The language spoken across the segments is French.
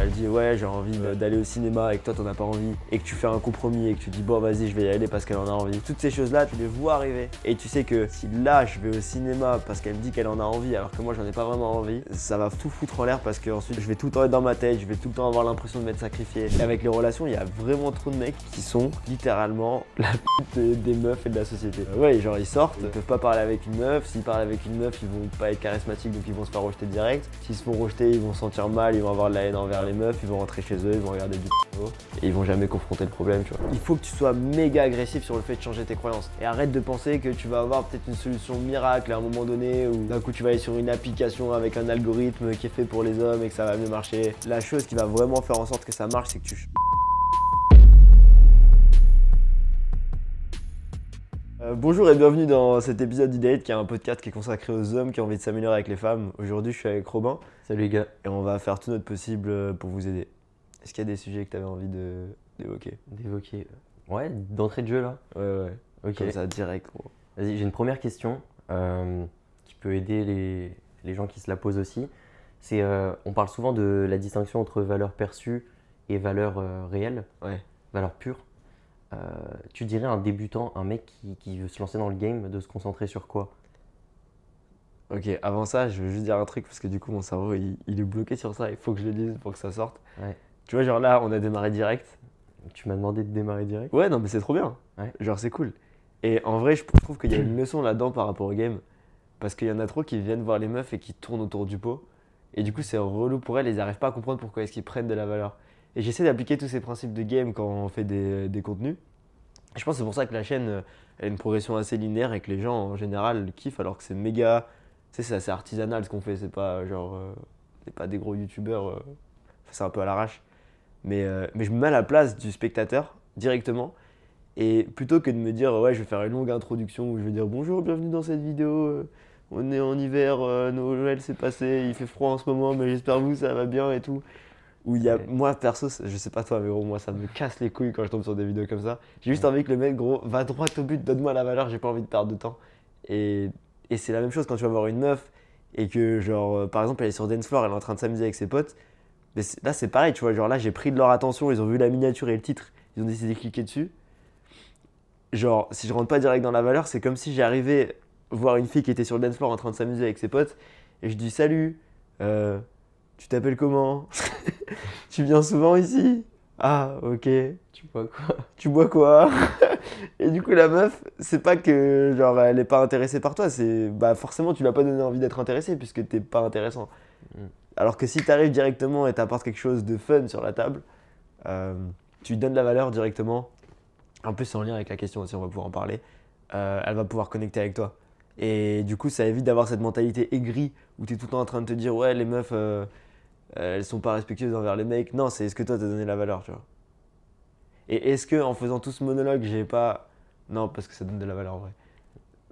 elle dit ouais j'ai envie d'aller au cinéma et que toi t'en as pas envie et que tu fais un compromis et que tu dis bon vas-y je vais y aller parce qu'elle en a envie. Toutes ces choses là tu les vois arriver et tu sais que si là je vais au cinéma parce qu'elle me dit qu'elle en a envie alors que moi j'en ai pas vraiment envie, ça va tout foutre en l'air parce que ensuite je vais tout le temps être dans ma tête, je vais tout le temps avoir l'impression de m'être sacrifié. Et avec les relations il y a vraiment trop de mecs qui sont littéralement la pute des meufs et de la société. Ouais genre ils sortent, ils peuvent pas parler avec une meuf, s'ils parlent avec une meuf ils vont pas être charismatiques donc ils vont se faire rejeter direct. S'ils se font rejeter ils vont se sentir mal, ils vont avoir de la haine envers les meufs, ils vont rentrer chez eux, ils vont regarder du porno et ils vont jamais confronter le problème tu vois. Il faut que tu sois méga agressif sur le fait de changer tes croyances et arrête de penser que tu vas avoir peut-être une solution miracle à un moment donné ou d'un coup tu vas aller sur une application avec un algorithme qui est fait pour les hommes et que ça va mieux marcher. La chose qui va vraiment faire en sorte que ça marche c'est que tu... Bonjour et bienvenue dans cet épisode d'E-Date qui est un podcast qui est consacré aux hommes qui ont envie de s'améliorer avec les femmes. Aujourd'hui je suis avec Robin. Salut les gars. Et on va faire tout notre possible pour vous aider. Est-ce qu'il y a des sujets que tu avais envie d'évoquer? D'évoquer. Ouais, d'entrée de jeu là. Ouais. Ok. Comme ça, direct, gros. Vas-y, j'ai une première question qui peut aider les gens qui se la posent aussi. C'est, on parle souvent de la distinction entre valeurs perçues et valeurs réelles, Ouais. valeurs pures. Tu dirais à un débutant, un mec qui veut se lancer dans le game, de se concentrer sur quoi? Ok, avant ça, je veux juste dire un truc parce que du coup, mon cerveau, il est bloqué sur ça. Il faut que je le dise pour que ça sorte. Ouais. Tu vois, genre là, on a démarré direct. Tu m'as demandé de démarrer direct? Ouais, non, mais c'est trop bien. Ouais. Genre, c'est cool. Et en vrai, je trouve qu'il y a une leçon là-dedans par rapport au game. Parce qu'il y en a trop qui viennent voir les meufs et qui tournent autour du pot. Et du coup, c'est relou pour elles. Ils n'arrivent pas à comprendre pourquoi est-ce qu'ils prennent de la valeur. Et j'essaie d'appliquer tous ces principes de game quand on fait des contenus. Et je pense que c'est pour ça que la chaîne elle a une progression assez linéaire et que les gens en général le kiffent alors que c'est méga. Tu sais, c'est assez artisanal ce qu'on fait. C'est pas genre. C'est pas des gros youtubeurs. C'est un peu à l'arrache. Mais je me mets à la place du spectateur directement. Et plutôt que de me dire, ouais, je vais faire une longue introduction où je vais dire bonjour, bienvenue dans cette vidéo. On est en hiver, Noël s'est passé, il fait froid en ce moment, mais j'espère que vous ça va bien et tout. Où il y a, moi perso, je sais pas toi, mais gros, moi ça me casse les couilles quand je tombe sur des vidéos comme ça. J'ai juste envie que le mec, gros, va droit au but, donne-moi la valeur, j'ai pas envie de perdre de temps. Et c'est la même chose quand tu vas voir une meuf et que, genre, par exemple, elle est sur dance floor, elle est en train de s'amuser avec ses potes. Mais là, c'est pareil, tu vois, genre là, j'ai pris de leur attention, ils ont vu la miniature et le titre, ils ont décidé de cliquer dessus. Genre, si je rentre pas direct dans la valeur, c'est comme si j'arrivais voir une fille qui était sur le dance floor en train de s'amuser avec ses potes et je dis salut, tu t'appelles comment? Tu viens souvent ici? Ah, ok. Tu vois quoi? Tu bois quoi? Et du coup, la meuf, c'est pas que genre elle est pas intéressée par toi, c'est bah forcément tu lui as pas donné envie d'être intéressé puisque t'es pas intéressant. Alors que si t'arrives directement et t'apportes quelque chose de fun sur la table, tu lui donnes de la valeur directement. En plus, c'est en lien avec la question aussi, on va pouvoir en parler. Elle va pouvoir connecter avec toi. Et du coup, ça évite d'avoir cette mentalité aigrie où tu es tout le temps en train de te dire ouais, les meufs, elles sont pas respectueuses envers les mecs. Non, c'est est-ce que toi, t'as donné la valeur, tu vois. Et est-ce que en faisant tout ce monologue, j'ai pas. Non, parce que ça donne de la valeur en vrai.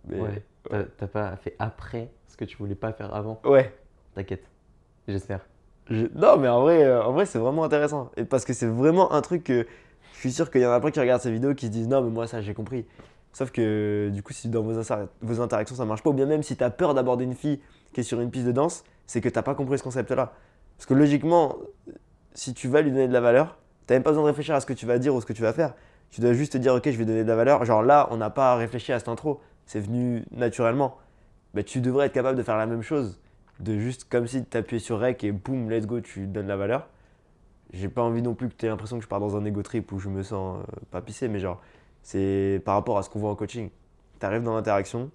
Mais, Ouais. T'as pas fait après ce que tu voulais pas faire avant? Ouais. T'inquiète. J'espère. Non, mais en vrai, c'est vraiment intéressant. Et parce que c'est vraiment un truc que je suis sûr qu'il y en a plein qui regardent ces vidéos qui se disent non, mais moi, ça, j'ai compris. Sauf que du coup, si dans vos interactions ça marche pas, ou bien même si tu as peur d'aborder une fille qui est sur une piste de danse, c'est que t'as pas compris ce concept-là. Parce que logiquement, si tu vas lui donner de la valeur, t'as même pas besoin de réfléchir à ce que tu vas dire ou ce que tu vas faire. Tu dois juste te dire, ok, je vais donner de la valeur. Genre là, on n'a pas à réfléchir à cette intro, c'est venu naturellement. Mais tu devrais être capable de faire la même chose, de juste comme si tu appuyais sur rec et boum, let's go, tu donnes la valeur. J'ai pas envie non plus que tu aies l'impression que je pars dans un ego trip où je me sens pas pissé, mais genre, c'est par rapport à ce qu'on voit en coaching. Tu arrives dans l'interaction,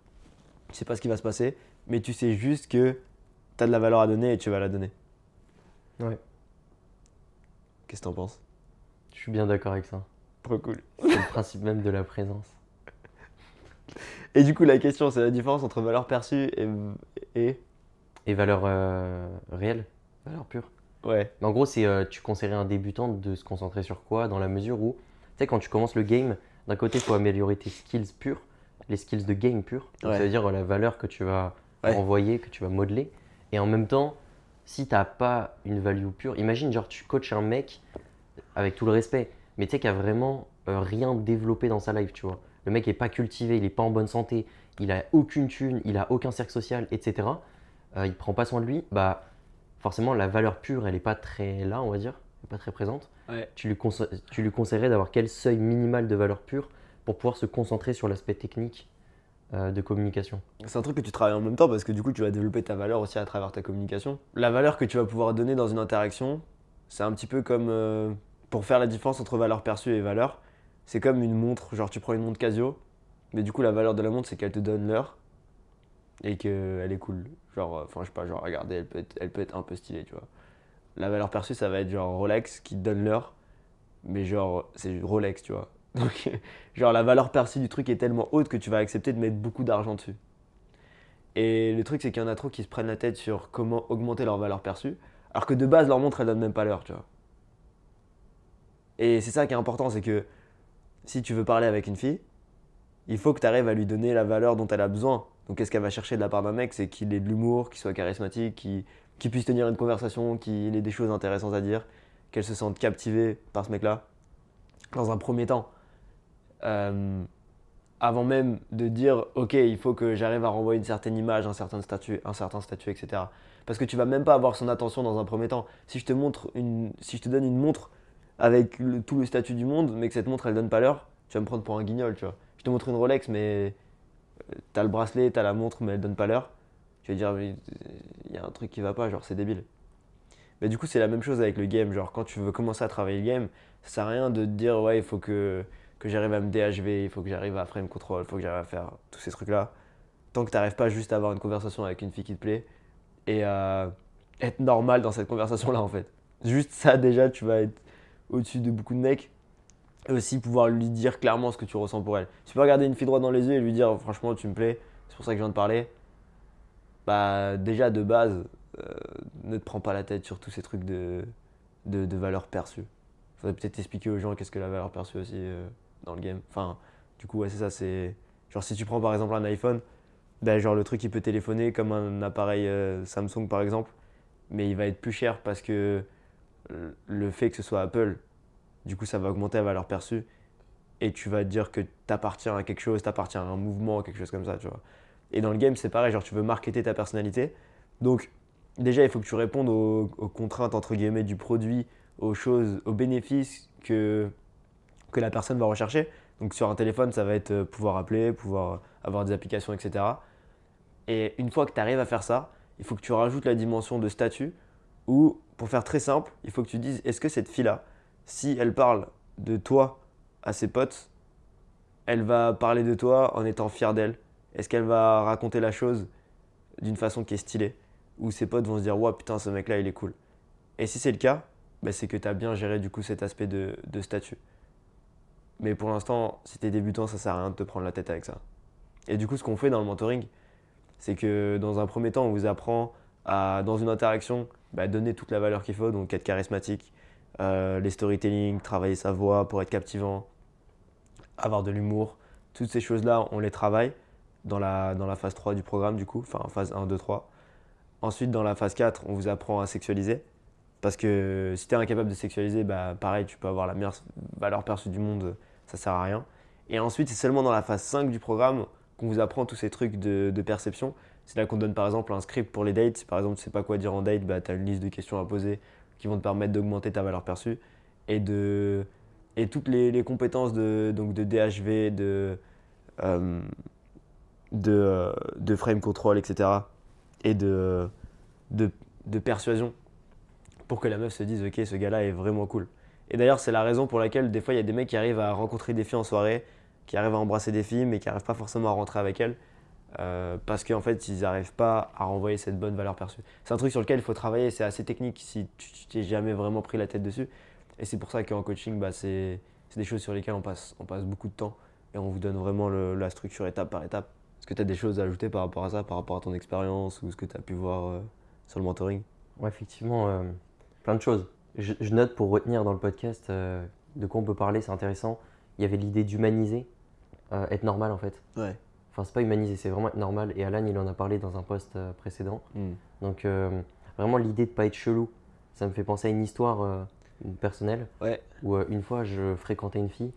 tu sais pas ce qui va se passer, mais tu sais juste que tu as de la valeur à donner et tu vas la donner. Ouais. Qu'est-ce que t'en penses? Je suis bien d'accord avec ça. Trop cool. C'est le principe même de la présence. Et du coup, la question, c'est la différence entre valeur perçue Et valeur réelle, valeur pure. Ouais. Mais en gros, c'est tu conseillerais à un débutant de se concentrer sur quoi dans la mesure où, tu sais, quand tu commences le game, d'un côté, il faut améliorer tes skills purs, les skills de game purs. Donc, Ouais. ça veut dire la valeur que tu vas Ouais. envoyer, que tu vas modeler. Et en même temps, si tu n'as pas une value pure, imagine, genre, tu coaches un mec avec tout le respect, mais tu sais, qui a vraiment rien développé dans sa life, tu vois. Le mec n'est pas cultivé, il n'est pas en bonne santé, il a aucune thune, il a aucun cercle social, etc. Il prend pas soin de lui, bah forcément la valeur pure elle est pas très là on va dire. pas très présente, Ouais. tu lui conseillerais d'avoir quel seuil minimal de valeur pure pour pouvoir se concentrer sur l'aspect technique de communication? C'est un truc que tu travailles en même temps parce que du coup, tu vas développer ta valeur aussi à travers ta communication. La valeur que tu vas pouvoir donner dans une interaction, c'est un petit peu comme pour faire la différence entre valeur perçue et valeur. C'est comme une montre, genre tu prends une montre Casio, mais du coup, la valeur de la montre, c'est qu'elle te donne l'heure et qu'elle est cool. Genre, enfin, je sais pas, genre, regardez, elle peut être un peu stylée, tu vois. La valeur perçue, ça va être genre Rolex qui te donne l'heure, mais genre, c'est Rolex, tu vois. Donc, genre, la valeur perçue du truc est tellement haute que tu vas accepter de mettre beaucoup d'argent dessus. Et le truc, c'est qu'il y en a trop qui se prennent la tête sur comment augmenter leur valeur perçue, alors que de base, leur montre, elle donne même pas l'heure, tu vois. Et c'est ça qui est important, c'est que si tu veux parler avec une fille, il faut que tu arrives à lui donner la valeur dont elle a besoin. Donc, qu'est-ce qu'elle va chercher de la part d'un mec? C'est qu'il ait de l'humour, qu'il soit charismatique, qu'il puisse tenir une conversation, qu'il ait des choses intéressantes à dire, qu'elle se sente captivée par ce mec-là. Dans un premier temps, euh, avant même de dire ok, il faut que j'arrive à renvoyer une certaine image, un certain statut, etc. Parce que tu vas même pas avoir son attention dans un premier temps. Si je te donne une montre avec tout le statut du monde, mais que cette montre elle donne pas l'heure, tu vas me prendre pour un guignol, tu vois. Je te montre une Rolex, mais t'as le bracelet, t'as la montre, mais elle donne pas l'heure. Tu vas dire mais il y a un truc qui va pas, genre c'est débile. Mais du coup c'est la même chose avec le game, genre quand tu veux commencer à travailler le game, ça sert à rien de te dire ouais il faut que j'arrive à me DHV, il faut que j'arrive à frame control, il faut que j'arrive à faire tous ces trucs-là. Tant que tu n'arrives pas juste à avoir une conversation avec une fille qui te plaît et à être normal dans cette conversation-là en fait. Juste ça déjà, tu vas être au-dessus de beaucoup de mecs et aussi pouvoir lui dire clairement ce que tu ressens pour elle. Tu peux regarder une fille droit dans les yeux et lui dire franchement tu me plais, c'est pour ça que je viens de parler. Bah déjà de base, euh, ne te prends pas la tête sur tous ces trucs de valeur perçue. Faudrait peut-être expliquer aux gens qu'est-ce que la valeur perçue aussi dans le game. Enfin, du coup, ouais, c'est ça. C'est genre si tu prends par exemple un iPhone, ben, genre le truc il peut téléphoner comme un appareil Samsung par exemple, mais il va être plus cher parce que le fait que ce soit Apple, du coup, ça va augmenter la valeur perçue et tu vas te dire que t'appartiens à quelque chose, t'appartiens à un mouvement, quelque chose comme ça, tu vois. Et dans le game, c'est pareil, genre tu veux marketer ta personnalité. Donc, déjà, il faut que tu répondes aux contraintes, entre guillemets, du produit, aux choses, aux bénéfices que la personne va rechercher. Donc, sur un téléphone, ça va être pouvoir appeler, pouvoir avoir des applications, etc. Et une fois que tu arrives à faire ça, il faut que tu rajoutes la dimension de statut où, pour faire très simple, il faut que tu dises est-ce que cette fille-là, si elle parle de toi à ses potes, elle va parler de toi en étant fière d'elle? Est-ce qu'elle va raconter la chose d'une façon qui est stylée? Où ses potes vont se dire ouah putain ce mec là il est cool. Et si c'est le cas, bah, c'est que tu as bien géré du coup cet aspect de statut. Mais pour l'instant, si tu es débutant, ça sert à rien de te prendre la tête avec ça. Et du coup, ce qu'on fait dans le mentoring, c'est que dans un premier temps, on vous apprend à, dans une interaction, bah, donner toute la valeur qu'il faut, donc être charismatique, les storytelling, travailler sa voix pour être captivant, avoir de l'humour. Toutes ces choses-là, on les travaille dans la phase 3 du programme, du coup, enfin phase 1, 2, 3. Ensuite, dans la phase 4, on vous apprend à sexualiser. Parce que si tu es incapable de sexualiser, bah, pareil, tu peux avoir la meilleure valeur perçue du monde, ça sert à rien. Et ensuite, c'est seulement dans la phase 5 du programme qu'on vous apprend tous ces trucs de perception. C'est là qu'on donne par exemple un script pour les dates. Si par exemple tu sais pas quoi dire en date, bah, tu as une liste de questions à poser qui vont te permettre d'augmenter ta valeur perçue. Et toutes les compétences donc de DHV, euh, de frame control, etc. Et de, de persuasion pour que la meuf se dise ok ce gars-là est vraiment cool. Et d'ailleurs c'est la raison pour laquelle des fois il y a des mecs qui arrivent à rencontrer des filles en soirée, qui arrivent à embrasser des filles mais qui n'arrivent pas forcément à rentrer avec elles parce qu'en fait ils n'arrivent pas à renvoyer cette bonne valeur perçue. C'est un truc sur lequel il faut travailler, c'est assez technique si tu t'es jamais vraiment pris la tête dessus. Et c'est pour ça qu'en coaching bah, c'est des choses sur lesquelles on passe beaucoup de temps et on vous donne vraiment la structure étape par étape. Est-ce que tu as des choses à ajouter par rapport à ça, par rapport à ton expérience ou ce que tu as pu voir sur le mentoring? Ouais, effectivement, plein de choses. Je note pour retenir dans le podcast de quoi on peut parler, c'est intéressant. Il y avait l'idée d'humaniser, être normal en fait. Ouais. Enfin, c'est pas humaniser, c'est vraiment être normal. Et Alan, il en a parlé dans un post précédent. Mm. Donc, vraiment, l'idée de pas être chelou, ça me fait penser à une histoire personnelle Ouais. où une fois, je fréquentais une fille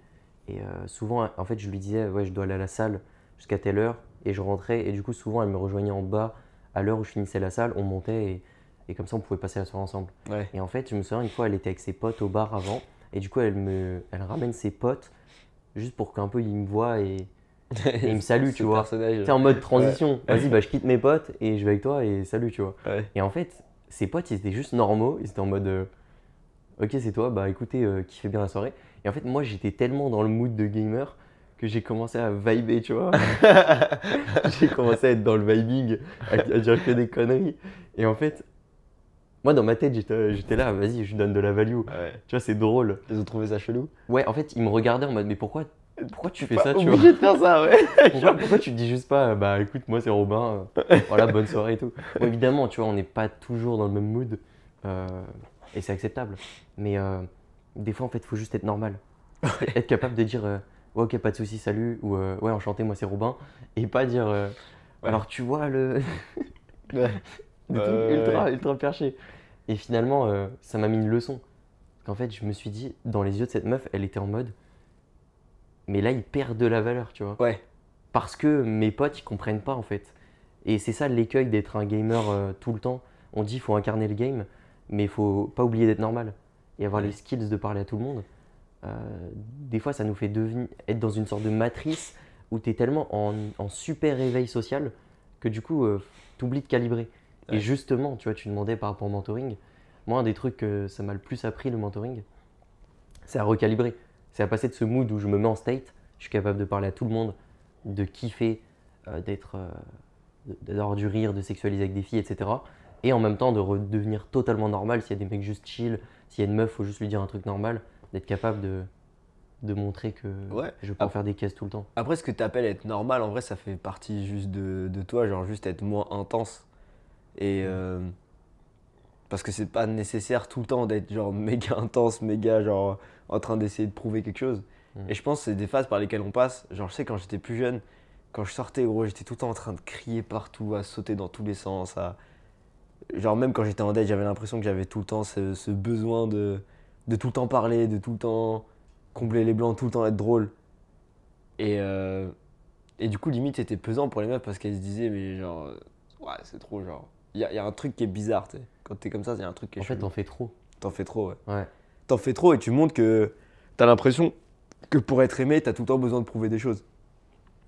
et souvent, en fait, je lui disais, ouais, je dois aller à la salle jusqu'à telle heure et je rentrais. Et du coup, souvent, elle me rejoignait en bas à l'heure où je finissais la salle. On montait et Et comme ça, on pouvait passer la soirée ensemble. Ouais. Et en fait, je me souviens une fois, elle était avec ses potes au bar avant. Et du coup, elle ramène ses potes juste pour qu'un peu ils me voient et ils me saluent, tu vois. Personnage. C'est en mode transition. Ouais. Vas-y, bah, je quitte mes potes et je vais avec toi et salut, tu vois. Ouais. Et en fait, ses potes, ils étaient juste normaux. Ils étaient en mode ok, c'est toi, bah écoutez, kiffez bien la soirée. Et en fait, moi, j'étais tellement dans le mood de gamer que j'ai commencé à vibrer, tu vois. J'ai commencé à être dans le vibing, à dire que des conneries. Et en fait, moi, dans ma tête, j'étais là, vas-y, je lui donne de la value. Ouais. Tu vois, c'est drôle. Ils ont trouvé ça chelou. Ouais, en fait, ils me regardaient en mode, mais pourquoi tu fais Pas ça, tu vois? obligé de faire ça, ouais. Pourquoi tu te dis juste pas, bah écoute, moi c'est Robin, voilà, bonne soirée et tout. Bon, évidemment, tu vois, on n'est pas toujours dans le même mood euh, et c'est acceptable. Mais des fois, en fait, il faut juste être normal. Être capable de dire, ouais, ok, pas de soucis, salut, ou ouais, enchanté, moi c'est Robin, et pas dire, Ouais. alors tu vois, le. Ouais. Des trucs ultra perché. Et finalement, ça m'a mis une leçon. Parce qu'en fait, je me suis dit, dans les yeux de cette meuf, elle était en mode, mais là, il perd de la valeur, tu vois. Ouais. Parce que mes potes, ils comprennent pas en fait. Et c'est ça l'écueil d'être un gamer tout le temps. On dit qu'il faut incarner le game, mais il faut pas oublier d'être normal et avoir Ouais. les skills de parler à tout le monde. Des fois, ça nous fait être dans une sorte de matrice où tu es tellement en super éveil social que du coup, tu oublies de calibrer. Ouais. Et justement, tu vois, tu demandais par rapport au mentoring. Moi, un des trucs que ça m'a le plus appris, le mentoring, c'est à recalibrer. C'est à passer de ce mood où je me mets en state, je suis capable de parler à tout le monde, de kiffer, d'avoir du rire, de sexualiser avec des filles, etc. Et en même temps de redevenir totalement normal. S'il y a des mecs juste chill, s'il y a une meuf, faut juste lui dire un truc normal, d'être capable de montrer que Ouais. je peux en faire des caisses tout le temps. Après, ce que tu appelles être normal, en vrai, ça fait partie juste de toi, genre juste être moins intense. Et parce que c'est pas nécessaire tout le temps d'être genre méga intense, méga genre en train d'essayer de prouver quelque chose. Mm. Et je pense que c'est des phases par lesquelles on passe. Genre, je sais, quand j'étais plus jeune, quand je sortais, gros, j'étais tout le temps en train de crier partout, à sauter dans tous les sens. Genre, même quand j'étais en date, j'avais l'impression que j'avais tout le temps ce besoin de tout le temps parler, de tout le temps combler les blancs, tout le temps être drôle. Et, euh, et du coup, limite, c'était pesant pour les meufs parce qu'elles se disaient, mais genre, ouais, c'est trop, genre. Il y a un truc qui est bizarre, tu sais. Quand t'es comme ça, il y a un truc qui est En fait, chelou. t'en fais trop. T'en fais trop, ouais. Ouais. T'en fais trop et tu montres que t'as l'impression que pour être aimé, t'as tout le temps besoin de prouver des choses.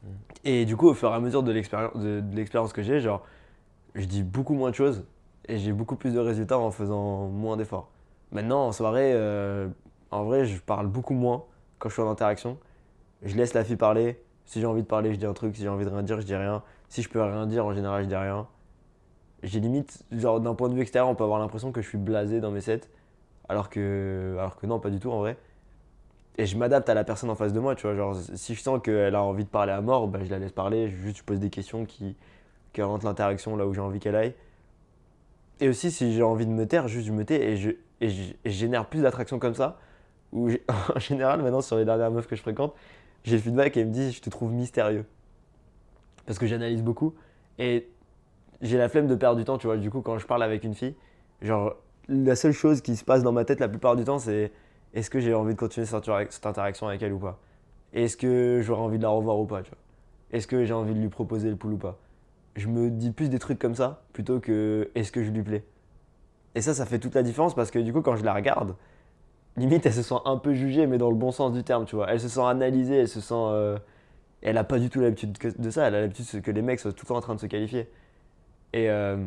Mm. Et du coup, au fur et à mesure de l'expérience que j'ai, genre, je dis beaucoup moins de choses et j'ai beaucoup plus de résultats en faisant moins d'efforts. Maintenant, en soirée, en vrai, je parle beaucoup moins quand je suis en interaction. Je laisse la fille parler. Si j'ai envie de parler, je dis un truc. Si j'ai envie de rien dire, je dis rien. Si je peux rien dire, en général, je dis rien. J'ai limite, genre, d'un point de vue extérieur, on peut avoir l'impression que je suis blasé dans mes sets, alors que non, pas du tout en vrai. Et je m'adapte à la personne en face de moi, tu vois. Genre, si je sens qu'elle a envie de parler à mort, bah, je la laisse parler. Je pose des questions qui orientent l'interaction là où j'ai envie qu'elle aille. Et aussi, si j'ai envie de me taire, juste je me tais et je génère plus d'attraction comme ça. Où en général, maintenant, sur les dernières meufs que je fréquente, j'ai le feedback et elles me disent je te trouve mystérieux. Parce que j'analyse beaucoup. Et j'ai la flemme de perdre du temps, tu vois. Du coup, quand je parle avec une fille, genre, la seule chose qui se passe dans ma tête la plupart du temps, c'est est-ce que j'ai envie de continuer cette interaction avec elle ou pas? Et est-ce que j'aurais envie de la revoir ou pas, tu vois? Est-ce que j'ai envie de lui proposer le pool ou pas? Je me dis plus des trucs comme ça plutôt que est-ce que je lui plais? Et ça fait toute la différence parce que du coup, quand je la regarde, limite, elle se sent un peu jugée, mais dans le bon sens du terme, tu vois. Elle se sent analysée, elle se sent. Elle a pas du tout l'habitude de ça, elle a l'habitude que les mecs soient tout le temps en train de se qualifier. Et, euh,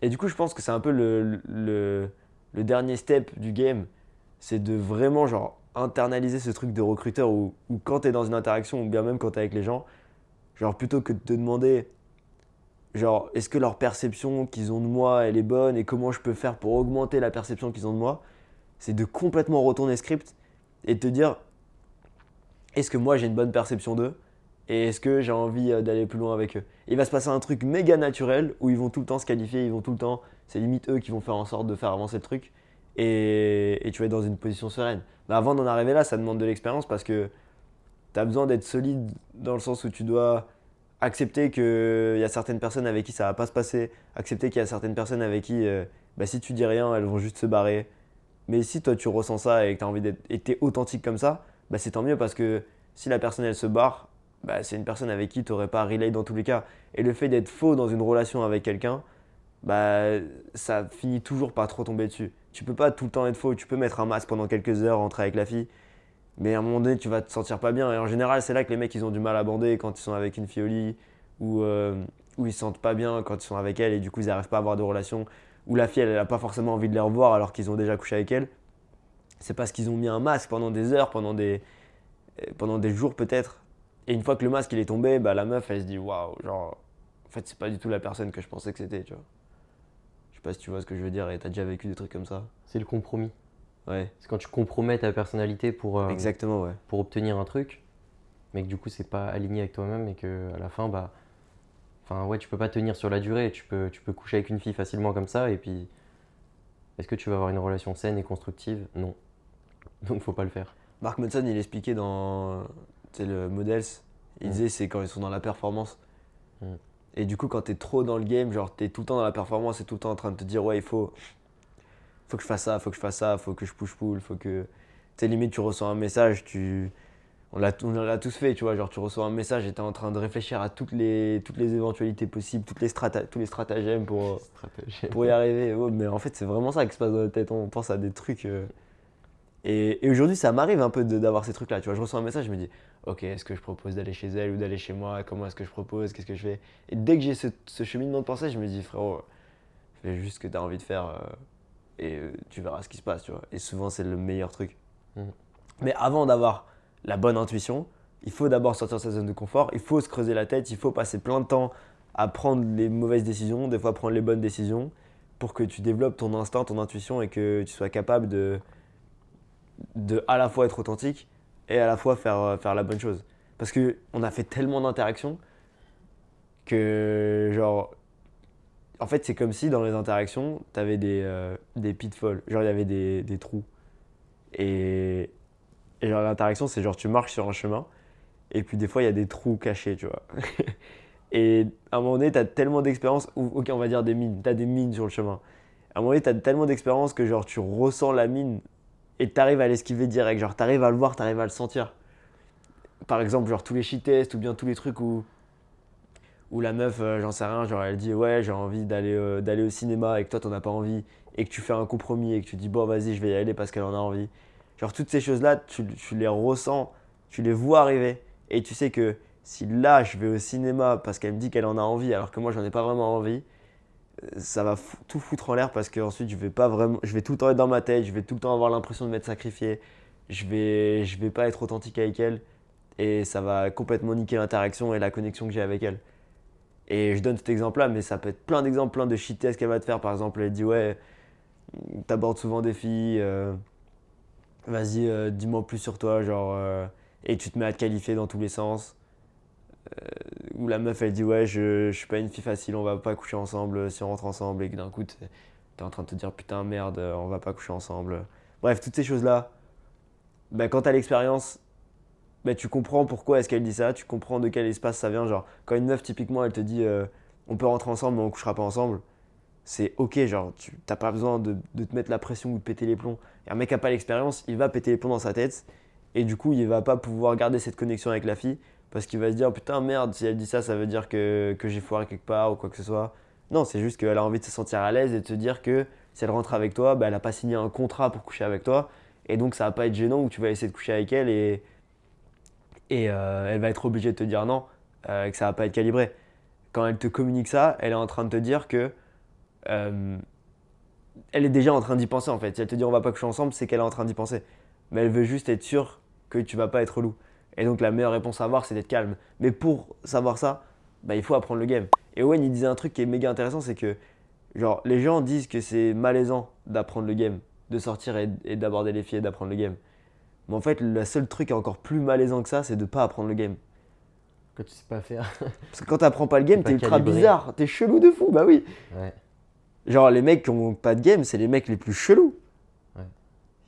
et du coup, je pense que c'est un peu le dernier step du game, c'est de vraiment genre internaliser ce truc de recruteur où quand t'es dans une interaction ou bien même quand t'es avec les gens, genre plutôt que de te demander genre est-ce que leur perception qu'ils ont de moi elle est bonne et comment je peux faire pour augmenter la perception qu'ils ont de moi, c'est de complètement retourner script et de te dire est-ce que moi j'ai une bonne perception d'eux et est-ce que j'ai envie d'aller plus loin avec eux. Et il va se passer un truc méga naturel où ils vont tout le temps se qualifier, ils vont tout le temps, c'est limite eux qui vont faire en sorte de faire avancer le truc et tu vas être dans une position sereine. Mais avant d'en arriver là, ça demande de l'expérience parce que tu as besoin d'être solide dans le sens où tu dois accepter qu'il y a certaines personnes avec qui ça va pas se passer, accepter qu'il y a certaines personnes avec qui bah, si tu dis rien, elles vont juste se barrer. Mais si toi tu ressens ça et que tu as envie d'être et t'es authentique comme ça, bah, c'est tant mieux parce que si la personne elle se barre, bah, c'est une personne avec qui tu n'aurais pas à relay dans tous les cas. Et le fait d'être faux dans une relation avec quelqu'un, bah ça finit toujours par trop tomber dessus. Tu peux pas tout le temps être faux, tu peux mettre un masque pendant quelques heures, rentrer avec la fille, mais à un moment donné tu vas te sentir pas bien. Et en général c'est là que les mecs ils ont du mal à bander quand ils sont avec une fille au lit, ou où ils se sentent pas bien quand ils sont avec elle et du coup ils arrivent pas à avoir de relation, ou la fille elle a pas forcément envie de les revoir alors qu'ils ont déjà couché avec elle. C'est parce qu'ils ont mis un masque pendant des heures, pendant des jours peut-être. Et une fois que le masque il est tombé, bah la meuf elle se dit waouh, genre en fait c'est pas du tout la personne que je pensais que c'était, tu vois. Je sais pas si tu vois ce que je veux dire et t'as déjà vécu des trucs comme ça. C'est le compromis. Ouais, C'est quand tu compromets ta personnalité exactement, ouais. pour obtenir un truc, mais que du coup c'est pas aligné avec toi-même et que à la fin, bah, enfin ouais, tu peux pas tenir sur la durée. Tu peux coucher avec une fille facilement comme ça et puis est-ce que tu vas avoir une relation saine et constructive? Non. Donc faut pas le faire. Mark Manson il expliquait dans tu sais, le Models, il Mm. disait c'est quand ils sont dans la performance. Mm. Et du coup quand t'es trop dans le game, genre t'es tout le temps dans la performance et tout le temps en train de te dire ouais faut que je fasse ça, faut que je fasse ça, faut que je push-pull, faut que. Tu sais, limite, tu reçois un message, on l'a tous fait, tu vois. Genre, tu reçois un message et t'es en train de réfléchir à toutes les éventualités possibles, tous les stratagèmes Stratégie. pour y arriver. Ouais, mais en fait, c'est vraiment ça qui se passe dans notre tête. On pense à des trucs. Et aujourd'hui, ça m'arrive un peu d'avoir ces trucs-là. Tu vois, je reçois un message, je me dis, ok, est-ce que je propose d'aller chez elle ou d'aller chez moi? Comment est-ce que je propose? Qu'est-ce que je fais? Et dès que j'ai ce cheminement de pensée, je me dis, frérot, fais juste ce que t'as envie de faire. Et tu verras ce qui se passe, tu vois. Et souvent, c'est le meilleur truc. Mhm. Mais avant d'avoir la bonne intuition, il faut d'abord sortir de sa zone de confort, il faut se creuser la tête, il faut passer plein de temps à prendre les mauvaises décisions, des fois prendre les bonnes décisions, pour que tu développes ton instinct, ton intuition et que tu sois capable de à la fois être authentique et à la fois faire la bonne chose. Parce qu'on a fait tellement d'interactions que, genre, en fait, c'est comme si dans les interactions, tu avais des pitfalls, genre il y avait des trous. Et, et genre l'interaction, c'est genre tu marches sur un chemin, et puis des fois, il y a des trous cachés, tu vois. Et à un moment donné, tu as tellement d'expérience, ou ok, on va dire des mines, tu as des mines sur le chemin. À un moment donné, tu as tellement d'expérience que genre tu ressens la mine et tu arrives à l'esquiver direct, genre tu arrives à le voir, tu arrives à le sentir. Par exemple, genre tous les shit tests ou bien tous les trucs où la meuf, j'en sais rien, genre elle dit ouais, j'ai envie d'aller au cinéma et que toi t'en as pas envie et que tu fais un compromis et que tu dis bon, vas-y, je vais y aller parce qu'elle en a envie. Genre toutes ces choses-là, tu les ressens, tu les vois arriver et tu sais que si là je vais au cinéma parce qu'elle me dit qu'elle en a envie alors que moi j'en ai pas vraiment envie, ça va tout foutre en l'air parce qu'ensuite je vais tout le temps être dans ma tête, je vais tout le temps avoir l'impression de m'être sacrifié, je vais pas être authentique avec elle et ça va complètement niquer l'interaction et la connexion que j'ai avec elle. Et je donne cet exemple-là, mais ça peut être plein d'exemples, plein de shit tests qu'elle va te faire. Par exemple, elle dit ouais, t'abordes souvent des filles, vas-y, dis-moi plus sur toi, genre, et tu te mets à te qualifier dans tous les sens. Ou la meuf, elle dit ouais, je suis pas une fille facile, on va pas coucher ensemble si on rentre ensemble, et que d'un coup, t'es en train de te dire putain, merde, on va pas coucher ensemble. Bref, toutes ces choses-là, bah, quand t'as l'expérience, bah, tu comprends pourquoi est-ce qu'elle dit ça, tu comprends de quel espace ça vient. Genre, quand une meuf, typiquement, elle te dit on peut rentrer ensemble, mais on couchera pas ensemble, c'est ok, genre, tu t'as pas besoin de te mettre la pression ou de péter les plombs. Et un mec qui a pas l'expérience, il va péter les plombs dans sa tête, et du coup, il va pas pouvoir garder cette connexion avec la fille, parce qu'il va se dire putain, merde, si elle dit ça, ça veut dire que j'ai foiré quelque part ou quoi que ce soit. Non, c'est juste qu'elle a envie de se sentir à l'aise et de se dire que si elle rentre avec toi, bah, elle a pas signé un contrat pour coucher avec toi, et donc ça va pas être gênant où tu vas essayer de coucher avec elle et elle va être obligée de te dire non, que ça va pas être calibré. Quand elle te communique ça, elle est en train de te dire que euh, elle est déjà en train d'y penser en fait. Si elle te dit on va pas coucher ensemble, c'est qu'elle est en train d'y penser. Mais elle veut juste être sûre que tu vas pas être relou. Et donc la meilleure réponse à avoir, c'est d'être calme. Mais pour savoir ça, bah, il faut apprendre le game. Et Owen, il disait un truc qui est méga intéressant, c'est que genre les gens disent que c'est malaisant d'apprendre le game, de sortir et d'aborder les filles et d'apprendre le game. Mais en fait, le seul truc qui est encore plus malaisant que ça, c'est de pas apprendre le game. Que tu sais pas faire. Parce que quand t'apprends pas le game, Pas t'es ultra calibré. bizarre, t'es chelou de fou, bah oui. Ouais. Genre les mecs qui ont pas de game, c'est les mecs les plus chelous. Ouais.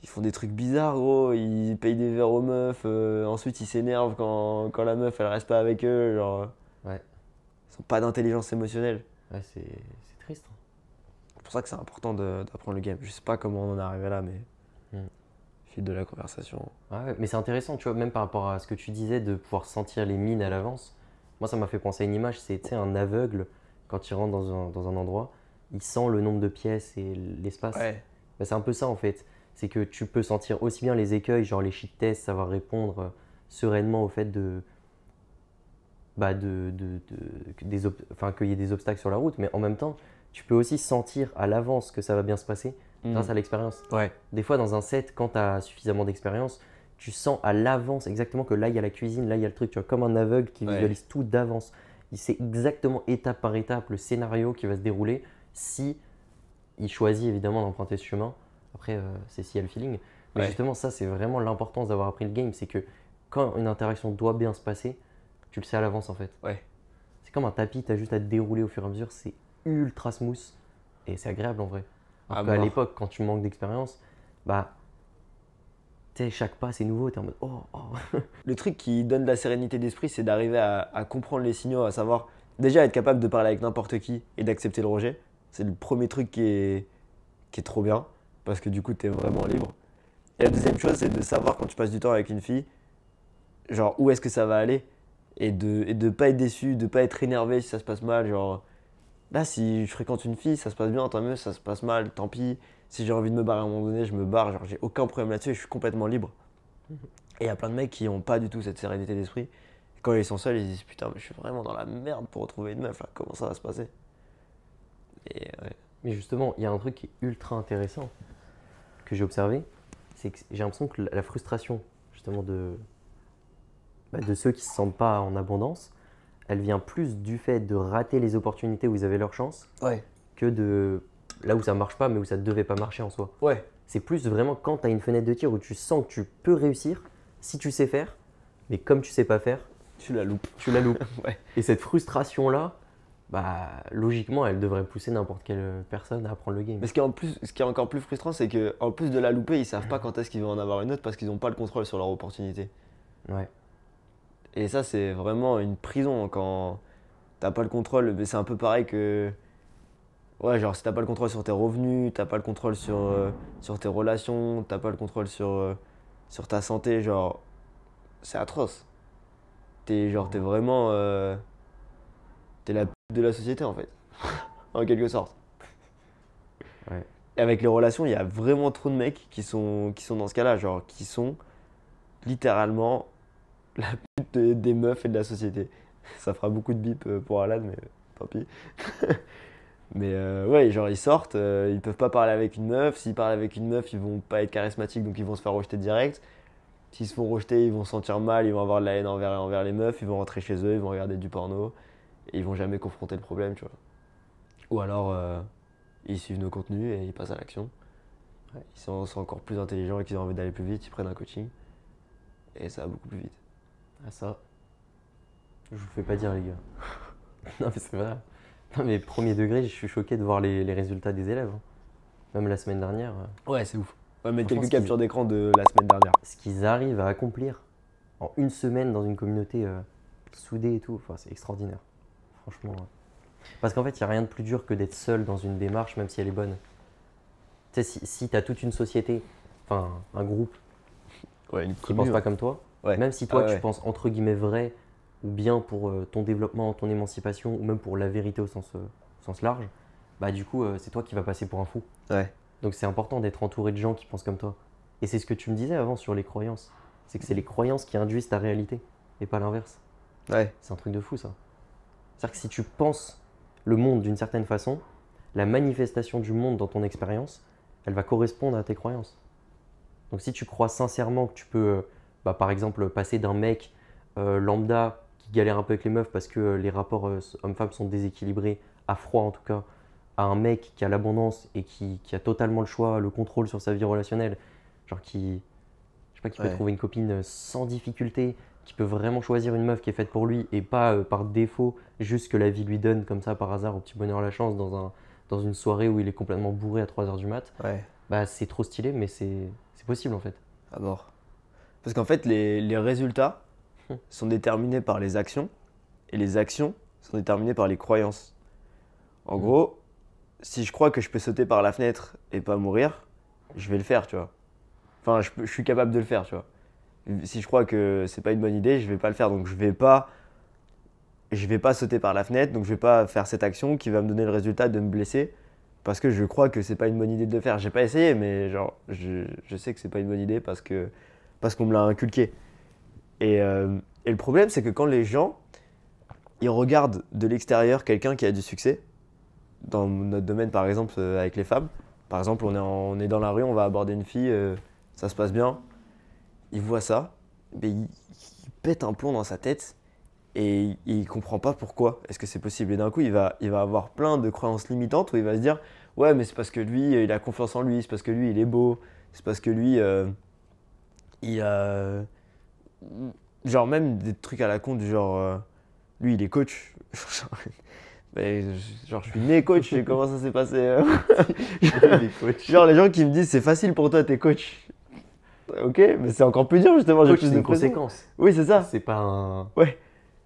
Ils font des trucs bizarres, gros, ils payent des verres aux meufs, ensuite ils s'énervent quand la meuf elle reste pas avec eux, genre Ouais. ils ont pas d'intelligence émotionnelle. Ouais, c'est triste. C'est pour ça que c'est important d'apprendre le game. Je sais pas comment on en est arrivé là, mais Mm. fil de la conversation. Ouais, mais c'est intéressant, tu vois, même par rapport à ce que tu disais de pouvoir sentir les mines à l'avance. Moi, ça m'a fait penser à une image, c'est tu sais, un aveugle quand il rentre dans un endroit. il sent le nombre de pièces et l'espace. Ouais. Bah, c'est un peu ça en fait. C'est que tu peux sentir aussi bien les écueils, genre les cheat tests, savoir répondre sereinement au fait qu'il y ait des obstacles sur la route, mais en même temps, tu peux aussi sentir à l'avance que ça va bien se passer grâce à l'expérience. Ouais. Des fois, dans un set, quand tu as suffisamment d'expérience, tu sens à l'avance exactement que là, il y a la cuisine, là, il y a le truc. Tu vois, comme un aveugle qui Ouais. visualise tout d'avance. Il sait exactement étape par étape le scénario qui va se dérouler si il choisit évidemment d'emprunter ce chemin. Après, c'est si il y a le feeling. Mais Ouais. justement, ça, c'est vraiment l'importance d'avoir appris le game. C'est que quand une interaction doit bien se passer, tu le sais à l'avance en fait. Ouais. C'est comme un tapis, tu as juste à te dérouler au fur et à mesure. C'est ultra smooth et c'est agréable en vrai. Alors À qu'à mort. l'époque, quand tu manques d'expérience, bah, tu sais, chaque pas c'est nouveau. Tu es en mode oh, oh. Le truc qui donne de la sérénité d'esprit, c'est d'arriver à comprendre les signaux, à savoir déjà être capable de parler avec n'importe qui et d'accepter le rejet. C'est le premier truc qui est trop bien, parce que du coup, tu es vraiment libre. Et la deuxième chose, c'est de savoir quand tu passes du temps avec une fille, genre où est-ce que ça va aller, et de pas être déçu, de pas être énervé si ça se passe mal. Genre, là, si je fréquente une fille, ça se passe bien, tant mieux, ça se passe mal, tant pis. Si j'ai envie de me barrer à un moment donné, je me barre, genre, j'ai aucun problème là-dessus et je suis complètement libre. Et il y a plein de mecs qui n'ont pas du tout cette sérénité d'esprit. Quand ils sont seuls, ils se disent putain, mais je suis vraiment dans la merde pour retrouver une meuf là, comment ça va se passer? Et ouais. Mais justement, il y a un truc qui est ultra intéressant que j'ai observé, c'est que j'ai l'impression que la frustration justement de ceux qui ne se sentent pas en abondance, elle vient plus du fait de rater les opportunités où ils avaient leur chance Ouais. que de là où ça marche pas mais où ça ne devait pas marcher en soi. Ouais. C'est plus vraiment quand tu as une fenêtre de tir où tu sens que tu peux réussir si tu sais faire, mais comme tu sais pas faire, Tu la loupes. tu la loupes. Ouais. Et cette frustration-là, bah, logiquement, elle devrait pousser n'importe quelle personne à apprendre le game. Mais ce qui est encore plus frustrant, c'est que en plus de la louper, ils savent pas quand est-ce qu'ils vont en avoir une autre parce qu'ils n'ont pas le contrôle sur leur opportunité. Ouais. Et ça, c'est vraiment une prison quand t'as pas le contrôle. Mais c'est un peu pareil que. Ouais, genre si t'as pas le contrôle sur tes revenus, t'as pas le contrôle sur tes relations, t'as pas le contrôle sur ta santé, genre. C'est atroce. T'es vraiment. T'es la pute de la société en fait. En quelque sorte. Ouais. Et avec les relations, il y a vraiment trop de mecs qui sont dans ce cas-là, genre qui sont littéralement la pute des meufs et de la société. Ça fera beaucoup de bip pour Alan, mais tant pis. Mais ouais, genre ils sortent, ils peuvent pas parler avec une meuf. S'ils parlent avec une meuf, ils vont pas être charismatiques, donc ils vont se faire rejeter direct. S'ils se font rejeter, ils vont se sentir mal, ils vont avoir de la haine envers les meufs, ils vont rentrer chez eux, ils vont regarder du porno, et ils vont jamais confronter le problème, tu vois. Ou alors, ils suivent nos contenus et ils passent à l'action. Ouais. Ils sont encore plus intelligents et qu'ils ont envie d'aller plus vite, ils prennent un coaching. Et ça va beaucoup plus vite. Ah ça, je vous le fais pas dire les gars. Non mais c'est vrai. Non mais premier degré, je suis choqué de voir les résultats des élèves. Hein. Même la semaine dernière, Ouais, c'est ouf. On va mettre Franchement, quelques ce qu'ils- captures d'écran de la semaine dernière. ce qu'ils arrivent à accomplir en une semaine dans une communauté soudée et tout, enfin, c'est extraordinaire. Franchement. Parce qu'en fait, il n'y a rien de plus dur que d'être seul dans une démarche, même si elle est bonne. Tu sais, si tu as toute une société, enfin un groupe Ouais, une qui ne pense pas comme toi, Ouais. même si toi Ah tu ouais. penses entre guillemets vrai ou bien pour ton développement, ton émancipation ou même pour la vérité au sens large, bah du coup c'est toi qui vas passer pour un fou. Ouais. Donc c'est important d'être entouré de gens qui pensent comme toi. Et c'est ce que tu me disais avant sur les croyances. C'est que c'est les croyances qui induisent ta réalité et pas l'inverse. Ouais. C'est un truc de fou ça. C'est-à-dire que si tu penses le monde d'une certaine façon, la manifestation du monde dans ton expérience, elle va correspondre à tes croyances. Donc si tu crois sincèrement que tu peux, par exemple, passer d'un mec lambda qui galère un peu avec les meufs parce que les rapports hommes-femmes sont déséquilibrés, à froid en tout cas, à un mec qui a l'abondance et qui a totalement le choix, le contrôle sur sa vie relationnelle, genre je sais pas, qui peut Ouais. trouver une copine sans difficulté, qui peut vraiment choisir une meuf qui est faite pour lui et pas par défaut, juste que la vie lui donne comme ça par hasard au petit bonheur la chance dans une soirée où il est complètement bourré à 3h du mat, Ouais. bah c'est trop stylé mais c'est possible en fait. À mort. Parce qu'en fait, les résultats sont déterminés par les actions et les actions sont déterminées par les croyances. En gros, si je crois que je peux sauter par la fenêtre et pas mourir, je vais le faire, tu vois. Enfin, je suis capable de le faire, tu vois. Si je crois que c'est pas une bonne idée, je vais pas le faire. Donc je vais pas sauter par la fenêtre, donc je vais pas faire cette action qui va me donner le résultat de me blesser. parce que je crois que c'est pas une bonne idée de le faire. J'ai pas essayé, mais genre, je sais que c'est pas une bonne idée parce qu'on me l'a inculqué. Et le problème, c'est que quand les gens, ils regardent de l'extérieur quelqu'un qui a du succès, dans notre domaine par exemple avec les femmes, par exemple on est dans la rue, on va aborder une fille, ça se passe bien, ils voient ça, mais il pète un plomb dans sa tête et il comprend pas pourquoi est-ce que c'est possible. Et d'un coup il va avoir plein de croyances limitantes où il va se dire ouais mais c'est parce que lui il a confiance en lui, c'est parce que lui il est beau, c'est parce que lui il a genre même des trucs à la con du genre lui il est coach. Mais, genre, je suis né coach, et comment ça s'est passé Les coachs. Genre, les gens qui me disent c'est facile pour toi, t'es coach. Ok, mais c'est encore plus dur justement, j'ai Coach, plus c'est de une pression. conséquence. Oui, c'est ça. C'est pas un. Ouais,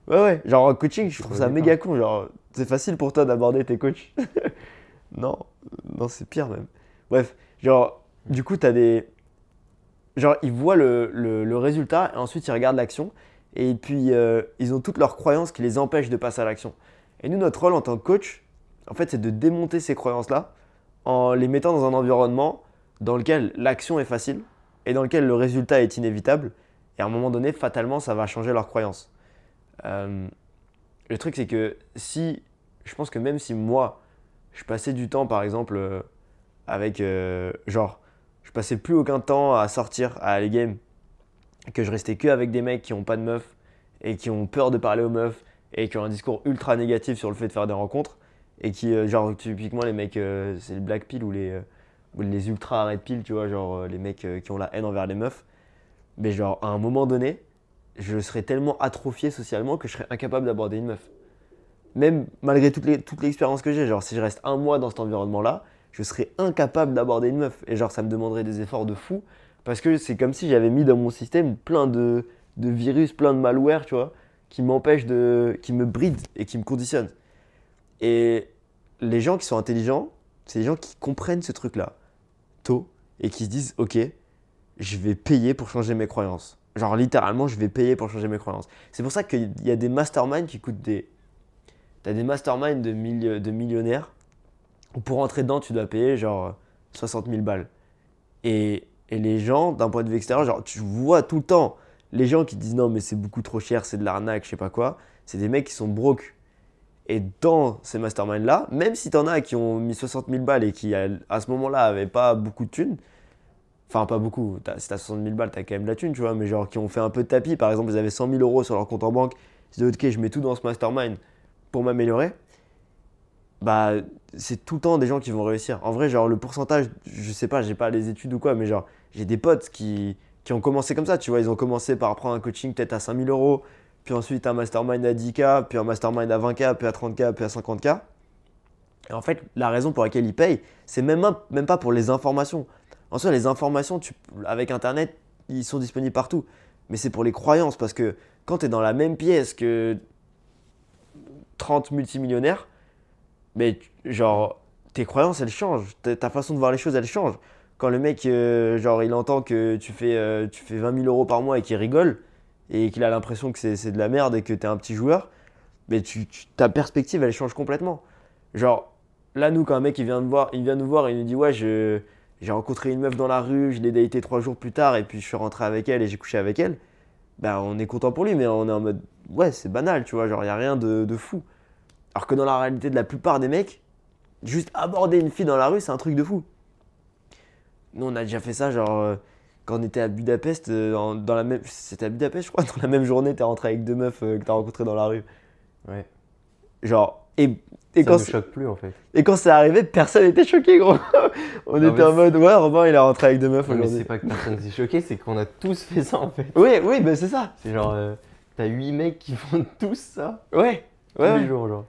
ouais, ouais. Genre, en coaching, je trouve Au ça départ. méga con. Genre, c'est facile pour toi d'aborder tes coachs. Non, non, c'est pire même. Bref, genre, du coup, t'as des. Genre, ils voient le résultat et ensuite ils regardent l'action. Et puis, ils ont toutes leurs croyances qui les empêchent de passer à l'action. Et nous, notre rôle en tant que coach, en fait, c'est de démonter ces croyances-là en les mettant dans un environnement dans lequel l'action est facile et dans lequel le résultat est inévitable. Et à un moment donné, fatalement, ça va changer leurs croyances. Euh, le truc, c'est que si, je pense que même si moi, je passais du temps, par exemple, avec, genre, je passais plus aucun temps à sortir, à aller game, que je restais que avec des mecs qui ont pas de meufs et qui ont peur de parler aux meufs et qui ont un discours ultra négatif sur le fait de faire des rencontres et qui, genre, typiquement, les mecs, c'est les black pill ou les ultra red pill, tu vois, genre, les mecs qui ont la haine envers les meufs. Mais genre, à un moment donné, je serais tellement atrophié socialement que je serais incapable d'aborder une meuf. Même malgré toute l'expérience que j'ai, genre si je reste un mois dans cet environnement-là, je serais incapable d'aborder une meuf. Et genre ça me demanderait des efforts de fou parce que c'est comme si j'avais mis dans mon système plein de virus, plein de malware, tu vois, qui m'empêchent qui me brident et qui me conditionnent. Et les gens qui sont intelligents, c'est les gens qui comprennent ce truc-là tôt et qui se disent ok, je vais payer pour changer mes croyances. Genre littéralement, je vais payer pour changer mes croyances. C'est pour ça qu'il y a des masterminds qui coûtent des. T'as des masterminds de millionnaires où pour rentrer dedans, tu dois payer genre 60 000 balles. Et les gens, d'un point de vue extérieur, genre tu vois tout le temps les gens qui disent non, mais c'est beaucoup trop cher, c'est de l'arnaque, je sais pas quoi. C'est des mecs qui sont broke. Et dans ces masterminds-là, même si t'en as qui ont mis 60 000 balles et qui à ce moment-là avaient pas beaucoup de thunes, enfin pas beaucoup, si t'as 60 000 balles, t'as quand même de la thune, tu vois, mais genre qui ont fait un peu de tapis, par exemple, ils avaient 100 000 euros sur leur compte en banque, ils se disaient ok, je mets tout dans ce mastermind pour m'améliorer, bah c'est tout le temps des gens qui vont réussir. En vrai, genre le pourcentage, je sais pas, j'ai pas les études ou quoi, mais genre j'ai des potes qui ont commencé comme ça, tu vois, ils ont commencé par prendre un coaching peut-être à 5 000 euros, puis ensuite un mastermind à 10K, puis un mastermind à 20K, puis à 30K, puis à 50K. Et en fait, la raison pour laquelle ils payent, c'est même pas pour les informations. En soi, les informations, avec Internet, ils sont disponibles partout. Mais c'est pour les croyances, parce que quand tu es dans la même pièce que 30 multimillionnaires, mais genre, tes croyances, elles changent. Ta façon de voir les choses, elle change. Quand le mec, genre, il entend que tu fais 20 000 euros par mois et qu'il rigole, et qu'il a l'impression que c'est de la merde et que tu es un petit joueur, mais ta perspective, elle change complètement. Genre, là, nous, quand un mec il vient nous voir et il nous dit ouais, j'ai rencontré une meuf dans la rue, je l'ai datée 3 jours plus tard et puis je suis rentré avec elle et j'ai couché avec elle, bah on est content pour lui, mais on est en mode ouais, c'est banal, tu vois, genre, il n'y a rien de fou. Alors que dans la réalité de la plupart des mecs, juste aborder une fille dans la rue, c'est un truc de fou. Nous, on a déjà fait ça, genre, quand on était à Budapest, dans la même. C'était à Budapest, je crois, dans la même journée, t'es rentré avec deux meufs que t'as rencontrées dans la rue. Ouais. Genre, Ça ne choque plus en fait. et quand c'est arrivé, personne n'était choqué, gros. On Non, était en mais mode, ouais, Robin, il est rentré avec deux meufs Non, mais aujourd'hui. c'est pas que personne s'est choqué, c'est qu'on a tous fait ça en fait. Oui, oui, ben c'est ça. C'est genre, t'as 8 mecs qui font tous ça Ouais, tous ouais, les ouais. jours, genre.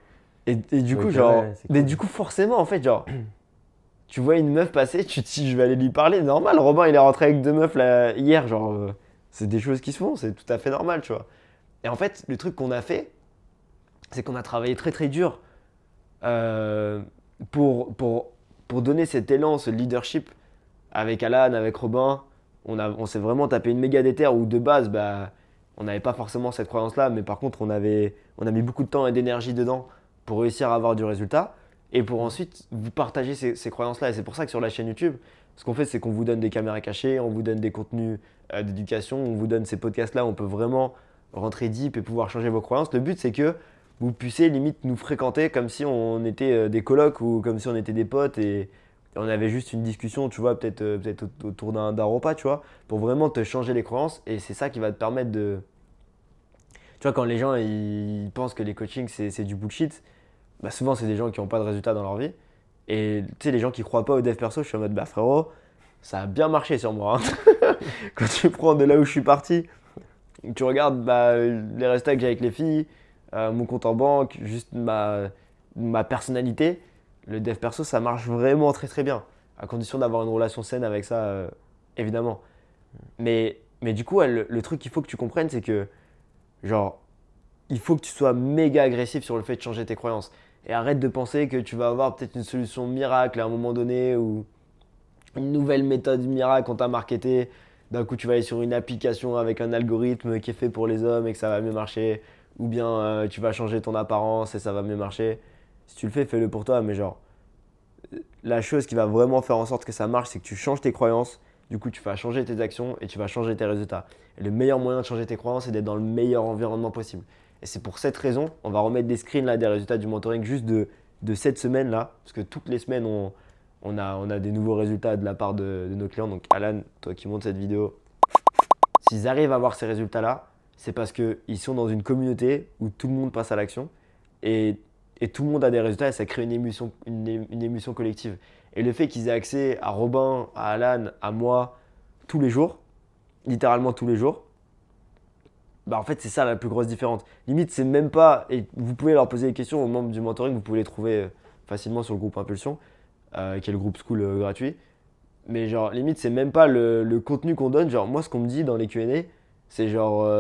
Et du coup, Donc, genre. ouais, c'est Mais cool. du coup, forcément, en fait, genre. Tu vois une meuf passer, tu te dis, je vais aller lui parler. Normal, Robin, il est rentré avec deux meufs là, hier, genre. C'est des choses qui se font, c'est tout à fait normal, tu vois. Et en fait, le truc qu'on a fait, c'est qu'on a travaillé très très dur euh, pour donner cet élan, ce leadership avec Alan, avec Robin. On s'est vraiment tapé une méga déterre où de base, bah, on n'avait pas forcément cette croyance-là, mais par contre, on a mis beaucoup de temps et d'énergie dedans pour réussir à avoir du résultat. et pour ensuite vous partager ces croyances-là. Et c'est pour ça que sur la chaîne YouTube, ce qu'on fait, c'est qu'on vous donne des caméras cachées, on vous donne des contenus d'éducation, on vous donne ces podcasts-là où on peut vraiment rentrer deep et pouvoir changer vos croyances. Le but, c'est que vous puissiez limite nous fréquenter comme si on était des colocs ou comme si on était des potes et on avait juste une discussion, tu vois, peut-être autour d'un repas, tu vois, pour vraiment te changer les croyances. Et c'est ça qui va te permettre de… Tu vois, quand les gens ils pensent que les coachings, c'est du bullshit, bah souvent, c'est des gens qui n'ont pas de résultats dans leur vie. Et tu sais, les gens qui croient pas au dev perso, je suis en mode, bah frérot, ça a bien marché sur moi, hein. Quand tu prends de là où je suis parti, tu regardes bah, les résultats que j'ai avec les filles, mon compte en banque, juste ma personnalité, le dev perso, ça marche vraiment très très bien. À condition d'avoir une relation saine avec ça, évidemment. Mais du coup, ouais, le truc qu'il faut que tu comprennes, c'est que, genre, il faut que tu sois méga agressif sur le fait de changer tes croyances. Et arrête de penser que tu vas avoir peut-être une solution miracle à un moment donné ou une nouvelle méthode miracle qu'on t'a marketé. D'un coup, tu vas aller sur une application avec un algorithme qui est fait pour les hommes et que ça va mieux marcher. Ou bien tu vas changer ton apparence et ça va mieux marcher. Si tu le fais, fais-le pour toi. Mais genre, la chose qui va vraiment faire en sorte que ça marche, c'est que tu changes tes croyances. Du coup, tu vas changer tes actions et tu vas changer tes résultats. Et le meilleur moyen de changer tes croyances, c'est d'être dans le meilleur environnement possible. Et c'est pour cette raison, on va remettre des screens là, des résultats du mentoring juste de cette semaine là. Parce que toutes les semaines, on a des nouveaux résultats de la part de nos clients. Donc Alan, toi qui montes cette vidéo, s'ils arrivent à avoir ces résultats-là, c'est parce qu'ils sont dans une communauté où tout le monde passe à l'action et tout le monde a des résultats et ça crée une émulsion collective. Et le fait qu'ils aient accès à Robin, à Alan, à moi, tous les jours, littéralement tous les jours, bah en fait c'est ça la plus grosse différence. Limite c'est même pas, et vous pouvez leur poser des questions aux membres du mentoring, vous pouvez les trouver facilement sur le groupe Impulsion, qui est le groupe school gratuit. Mais genre limite c'est même pas le contenu qu'on donne, genre moi ce qu'on me dit dans les Q&A, c'est genre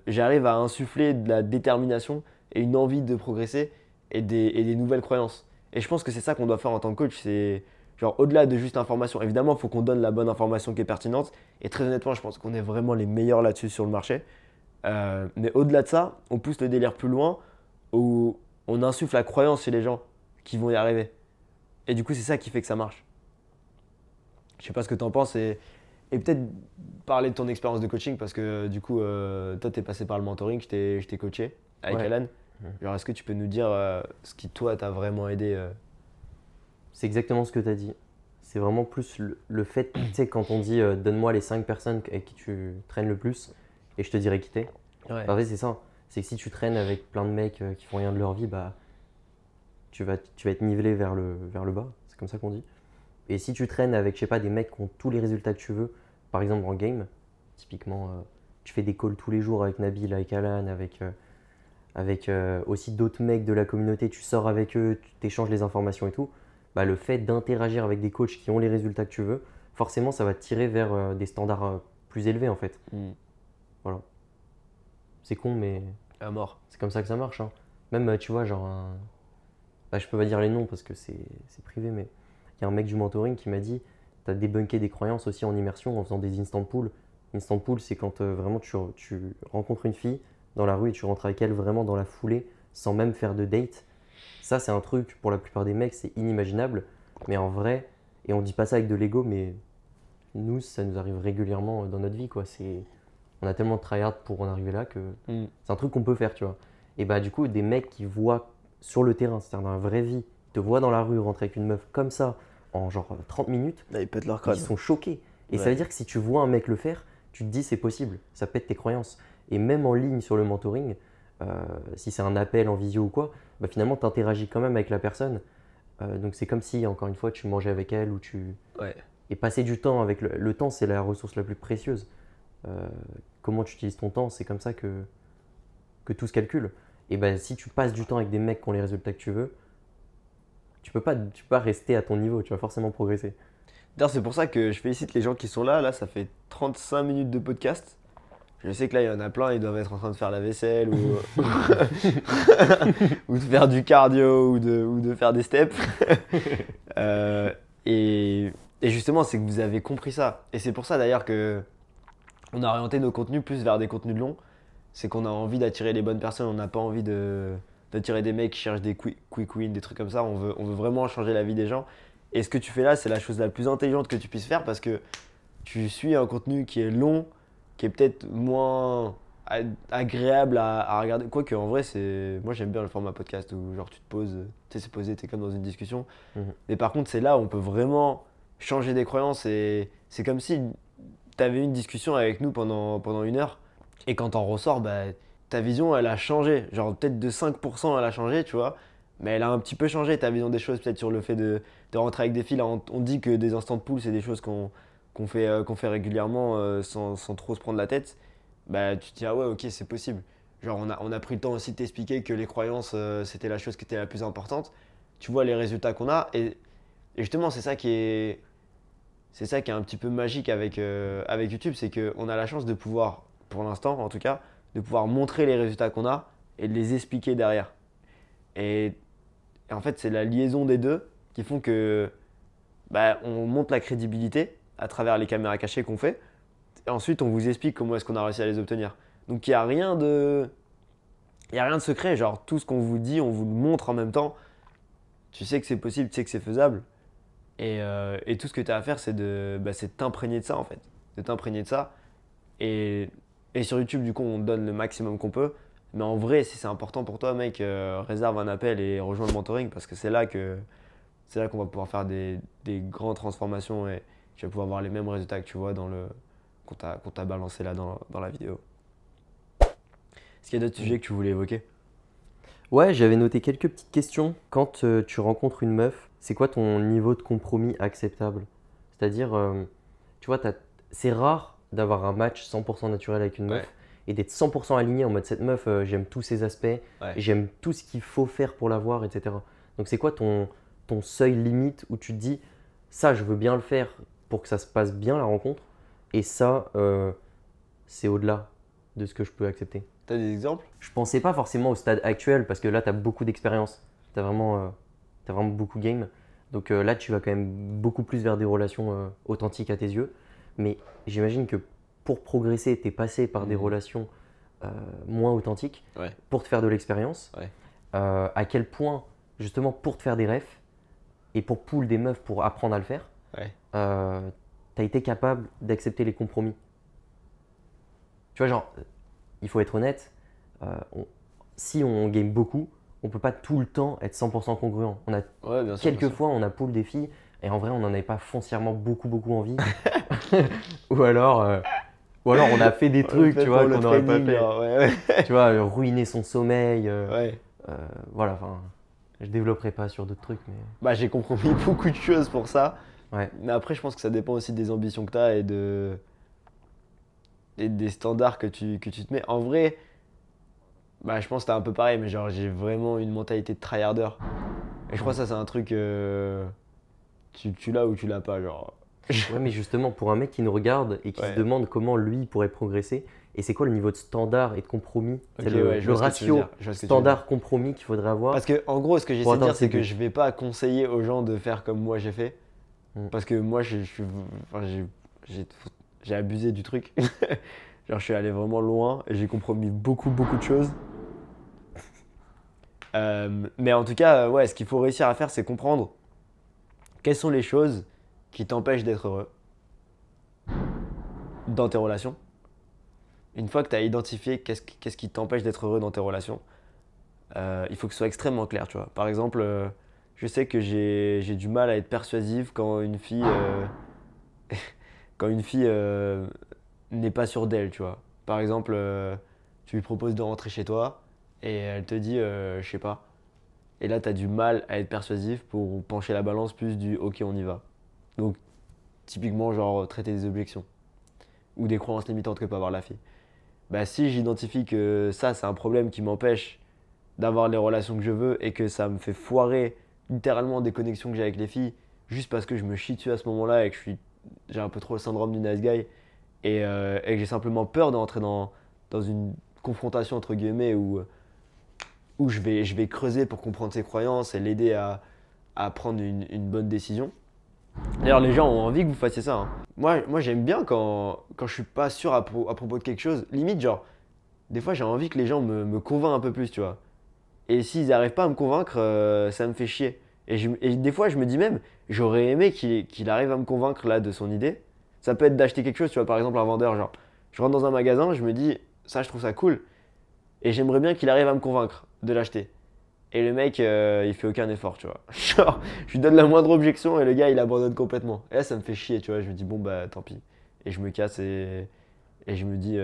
j'arrive à insuffler de la détermination et une envie de progresser et des nouvelles croyances. Et je pense que c'est ça qu'on doit faire en tant que coach, c'est genre au-delà de juste information. Évidemment, il faut qu'on donne la bonne information qui est pertinente. Et très honnêtement, je pense qu'on est vraiment les meilleurs là-dessus sur le marché. Mais au-delà de ça, on pousse le délire plus loin où on insuffle la croyance chez les gens qui vont y arriver. Et du coup, c'est ça qui fait que ça marche. Je sais pas ce que tu en penses et peut-être parler de ton expérience de coaching parce que du coup, toi, tu es passé par le mentoring, je t'ai coaché avec Ouais. Alan. Genre, est-ce que tu peux nous dire ce qui, toi, t'a vraiment aidé C'est exactement ce que tu as dit. C'est vraiment plus le fait, tu sais, quand on dit donne-moi les 5 personnes avec qui tu traînes le plus et je te dirai qui t'es. Ouais. En fait, c'est ça. C'est que si tu traînes avec plein de mecs qui font rien de leur vie, bah tu vas être nivelé vers le bas. C'est comme ça qu'on dit. Et si tu traînes avec, je sais pas, des mecs qui ont tous les résultats que tu veux, par exemple en game, typiquement, tu fais des calls tous les jours avec Nabil, avec Alan, avec aussi d'autres mecs de la communauté, tu sors avec eux, tu t'échanges les informations et tout, bah, le fait d'interagir avec des coachs qui ont les résultats que tu veux, forcément ça va te tirer vers des standards plus élevés en fait. Voilà. C'est con mais À mort. c'est comme ça que ça marche, hein. Même tu vois genre bah, je peux pas dire les noms parce que c'est privé mais il y a un mec du mentoring qui m'a dit t'as débunké des croyances aussi en immersion en faisant des instant pools. Instant pool c'est quand vraiment tu rencontres une fille dans la rue et tu rentres avec elle vraiment dans la foulée sans même faire de date. Ça, c'est un truc, pour la plupart des mecs, c'est inimaginable. Mais en vrai, et on dit pas ça avec de l'ego, mais nous, ça nous arrive régulièrement dans notre vie, quoi. On a tellement de tryhard pour en arriver là que c'est un truc qu'on peut faire, tu vois. Et bah, du coup, des mecs qui voient sur le terrain, c'est-à-dire dans la vraie vie, ils te voient dans la rue rentrer avec une meuf comme ça, en genre 30 minutes, Là, ils pètent leur crâne. ils sont choqués. Et ça Ouais. veut dire que si tu vois un mec le faire, tu te dis c'est possible, ça pète tes croyances. Et même en ligne sur le mentoring, si c'est un appel en visio ou quoi, bah finalement tu interagis quand même avec la personne. Donc c'est comme si, encore une fois, tu mangeais avec elle ou tu. Ouais. Et passer du temps avec le temps, c'est la ressource la plus précieuse. Comment tu utilises ton temps, c'est comme ça que tout se calcule. Et ben si tu passes du temps avec des mecs qui ont les résultats que tu veux, tu peux pas rester à ton niveau, tu vas forcément progresser. D'ailleurs, c'est pour ça que je félicite les gens qui sont là. Là, ça fait 35 minutes de podcast. Je sais que là, il y en a plein, ils doivent être en train de faire la vaisselle ou de faire du cardio ou de faire des steps. Euh, et justement, c'est que vous avez compris ça. Et c'est pour ça d'ailleurs que on a orienté nos contenus plus vers des contenus longs. C'est qu'on a envie d'attirer les bonnes personnes, on n'a pas envie d'attirer des mecs qui cherchent des quick wins, des trucs comme ça. On veut vraiment changer la vie des gens. Et ce que tu fais là, c'est la chose la plus intelligente que tu puisses faire parce que tu suis un contenu qui est long, qui est peut-être moins agréable à regarder. Quoique, en vrai, moi j'aime bien le format podcast où genre tu te poses, tu sais, c'est posé, t'es comme dans une discussion. Mais par contre, c'est là où on peut vraiment changer des croyances et c'est comme si tu avais une discussion avec nous pendant 1 heure et quand t'en ressors, bah, ta vision elle a changé. Genre peut-être de 5% elle a changé, tu vois. Mais elle a un petit peu changé ta vision des choses, peut-être sur le fait de rentrer avec des filles. Là, on dit que des instants de pool, c'est des choses qu'on fait régulièrement sans trop se prendre la tête. Bah, tu te dis, ah ouais, ok, c'est possible. Genre, on a pris le temps aussi de t'expliquer que les croyances, c'était la chose qui était la plus importante. Tu vois les résultats qu'on a. Et justement, c'est ça qui est un petit peu magique avec YouTube, c'est qu'on a la chance de pouvoir, pour l'instant en tout cas, de pouvoir montrer les résultats qu'on a et de les expliquer derrière. Et en fait, c'est la liaison des deux qui font que bah, on monte la crédibilité à travers les caméras cachées qu'on fait. Et ensuite, on vous explique comment est-ce qu'on a réussi à les obtenir. Donc, il n'y a rien de secret. Genre, tout ce qu'on vous dit, on vous le montre en même temps. Tu sais que c'est possible, tu sais que c'est faisable. Et tout ce que tu as à faire, c'est de t'imprégner de ça, en fait. De t'imprégner de ça. Et sur YouTube, du coup, on donne le maximum qu'on peut. Mais en vrai, si c'est important pour toi, mec, réserve un appel et rejoins le mentoring parce que c'est là qu'on va pouvoir faire des grandes transformations et tu vas pouvoir avoir les mêmes résultats que tu vois qu'on t'a balancé là dans la vidéo. Est-ce qu'il y a d'autres sujets que tu voulais évoquer? Ouais, j'avais noté quelques petites questions. Quand tu rencontres une meuf, c'est quoi ton niveau de compromis acceptable? C'est-à-dire, tu vois, c'est rare d'avoir un match 100% naturel avec une meuf et d'être 100% aligné en mode cette meuf, j'aime tous ses aspects, j'aime tout ce qu'il faut faire pour la voir, etc. Donc c'est quoi ton seuil limite où tu te dis ça, je veux bien le faire pour que ça se passe bien la rencontre et ça, c'est au-delà de ce que je peux accepter. T'as des exemples? Je pensais pas forcément au stade actuel parce que là, tu as beaucoup d'expérience. Tu as vraiment beaucoup game. Donc là, tu vas quand même beaucoup plus vers des relations authentiques à tes yeux. Mais j'imagine que pour progresser, tu es passé par des relations moins authentiques pour te faire de l'expérience. À quel point, justement, pour te faire des refs et pour pull des meufs pour apprendre à le faire, tu as été capable d'accepter les compromis. Tu vois, genre, il faut être honnête, si on game beaucoup, on ne peut pas tout le temps être 100% congruent. On a quelquefois, on a pull des filles et en vrai, on n'en avait pas foncièrement beaucoup envie. ou alors, on a fait des trucs, tu vois, qu'on n'aurait pas fait. Tu vois, ruiner son sommeil. Voilà, enfin, je développerai pas sur d'autres trucs, mais. Bah, j'ai compromis beaucoup de choses pour ça. Mais après, je pense que ça dépend aussi des ambitions que tu as et des standards que tu te mets. En vrai, bah, je pense que t'es un peu pareil, mais genre j'ai vraiment une mentalité de tryharder. Et je crois que ça c'est un truc, tu l'as ou tu l'as pas, genre. Ouais, mais justement, pour un mec qui nous regarde et qui se demande comment lui pourrait progresser, et c'est quoi le niveau de standard et de compromis, c'est le ratio standard-compromis qu'il faudrait avoir. Parce que en gros, ce que j'essaie de dire, c'est que je vais pas conseiller aux gens de faire comme moi j'ai fait. Parce que moi, j'ai abusé du truc. Genre, je suis allé vraiment loin et j'ai compromis beaucoup de choses. Mais en tout cas, ouais, ce qu'il faut réussir à faire, c'est comprendre quelles sont les choses qui t'empêchent d'être heureux dans tes relations. Une fois que tu as identifié qu'est-ce qui t'empêche d'être heureux dans tes relations, il faut que ce soit extrêmement clair, tu vois. Par exemple, je sais que j'ai du mal à être persuasive quand une fille n'est pas sûre d'elle, tu vois. Par exemple, tu lui proposes de rentrer chez toi et elle te dit je sais pas. Et là, tu as du mal à être persuasif pour pencher la balance plus du ok, on y va. Donc, typiquement, genre traiter des objections ou des croyances limitantes que peut avoir la fille. Bah, si j'identifie que ça, c'est un problème qui m'empêche d'avoir les relations que je veux et que ça me fait foirer littéralement des connexions que j'ai avec les filles juste parce que je me chie dessus à ce moment-là et que j'ai un peu trop le syndrome du nice guy et que j'ai simplement peur d'entrer dans une confrontation entre guillemets où je vais creuser pour comprendre ses croyances et l'aider à prendre une bonne décision. D'ailleurs, les gens ont envie que vous fassiez ça. Hein. Moi j'aime bien quand je suis pas sûr à propos de quelque chose. Limite, genre, des fois, j'ai envie que les gens me convainquent un peu plus, tu vois. Et s'ils n'arrivent pas à me convaincre, ça me fait chier. Et des fois, je me dis même, j'aurais aimé qu'il arrive à me convaincre là de son idée. Ça peut être d'acheter quelque chose, tu vois, par exemple un vendeur, genre, je rentre dans un magasin, je me dis, ça, je trouve ça cool. Et j'aimerais bien qu'il arrive à me convaincre de l'acheter. Et le mec, il fait aucun effort, tu vois. Genre, je lui donne la moindre objection et le gars, il abandonne complètement. Et là, ça me fait chier, tu vois. Je me dis, bon, bah, tant pis. Et je me casse et je me dis,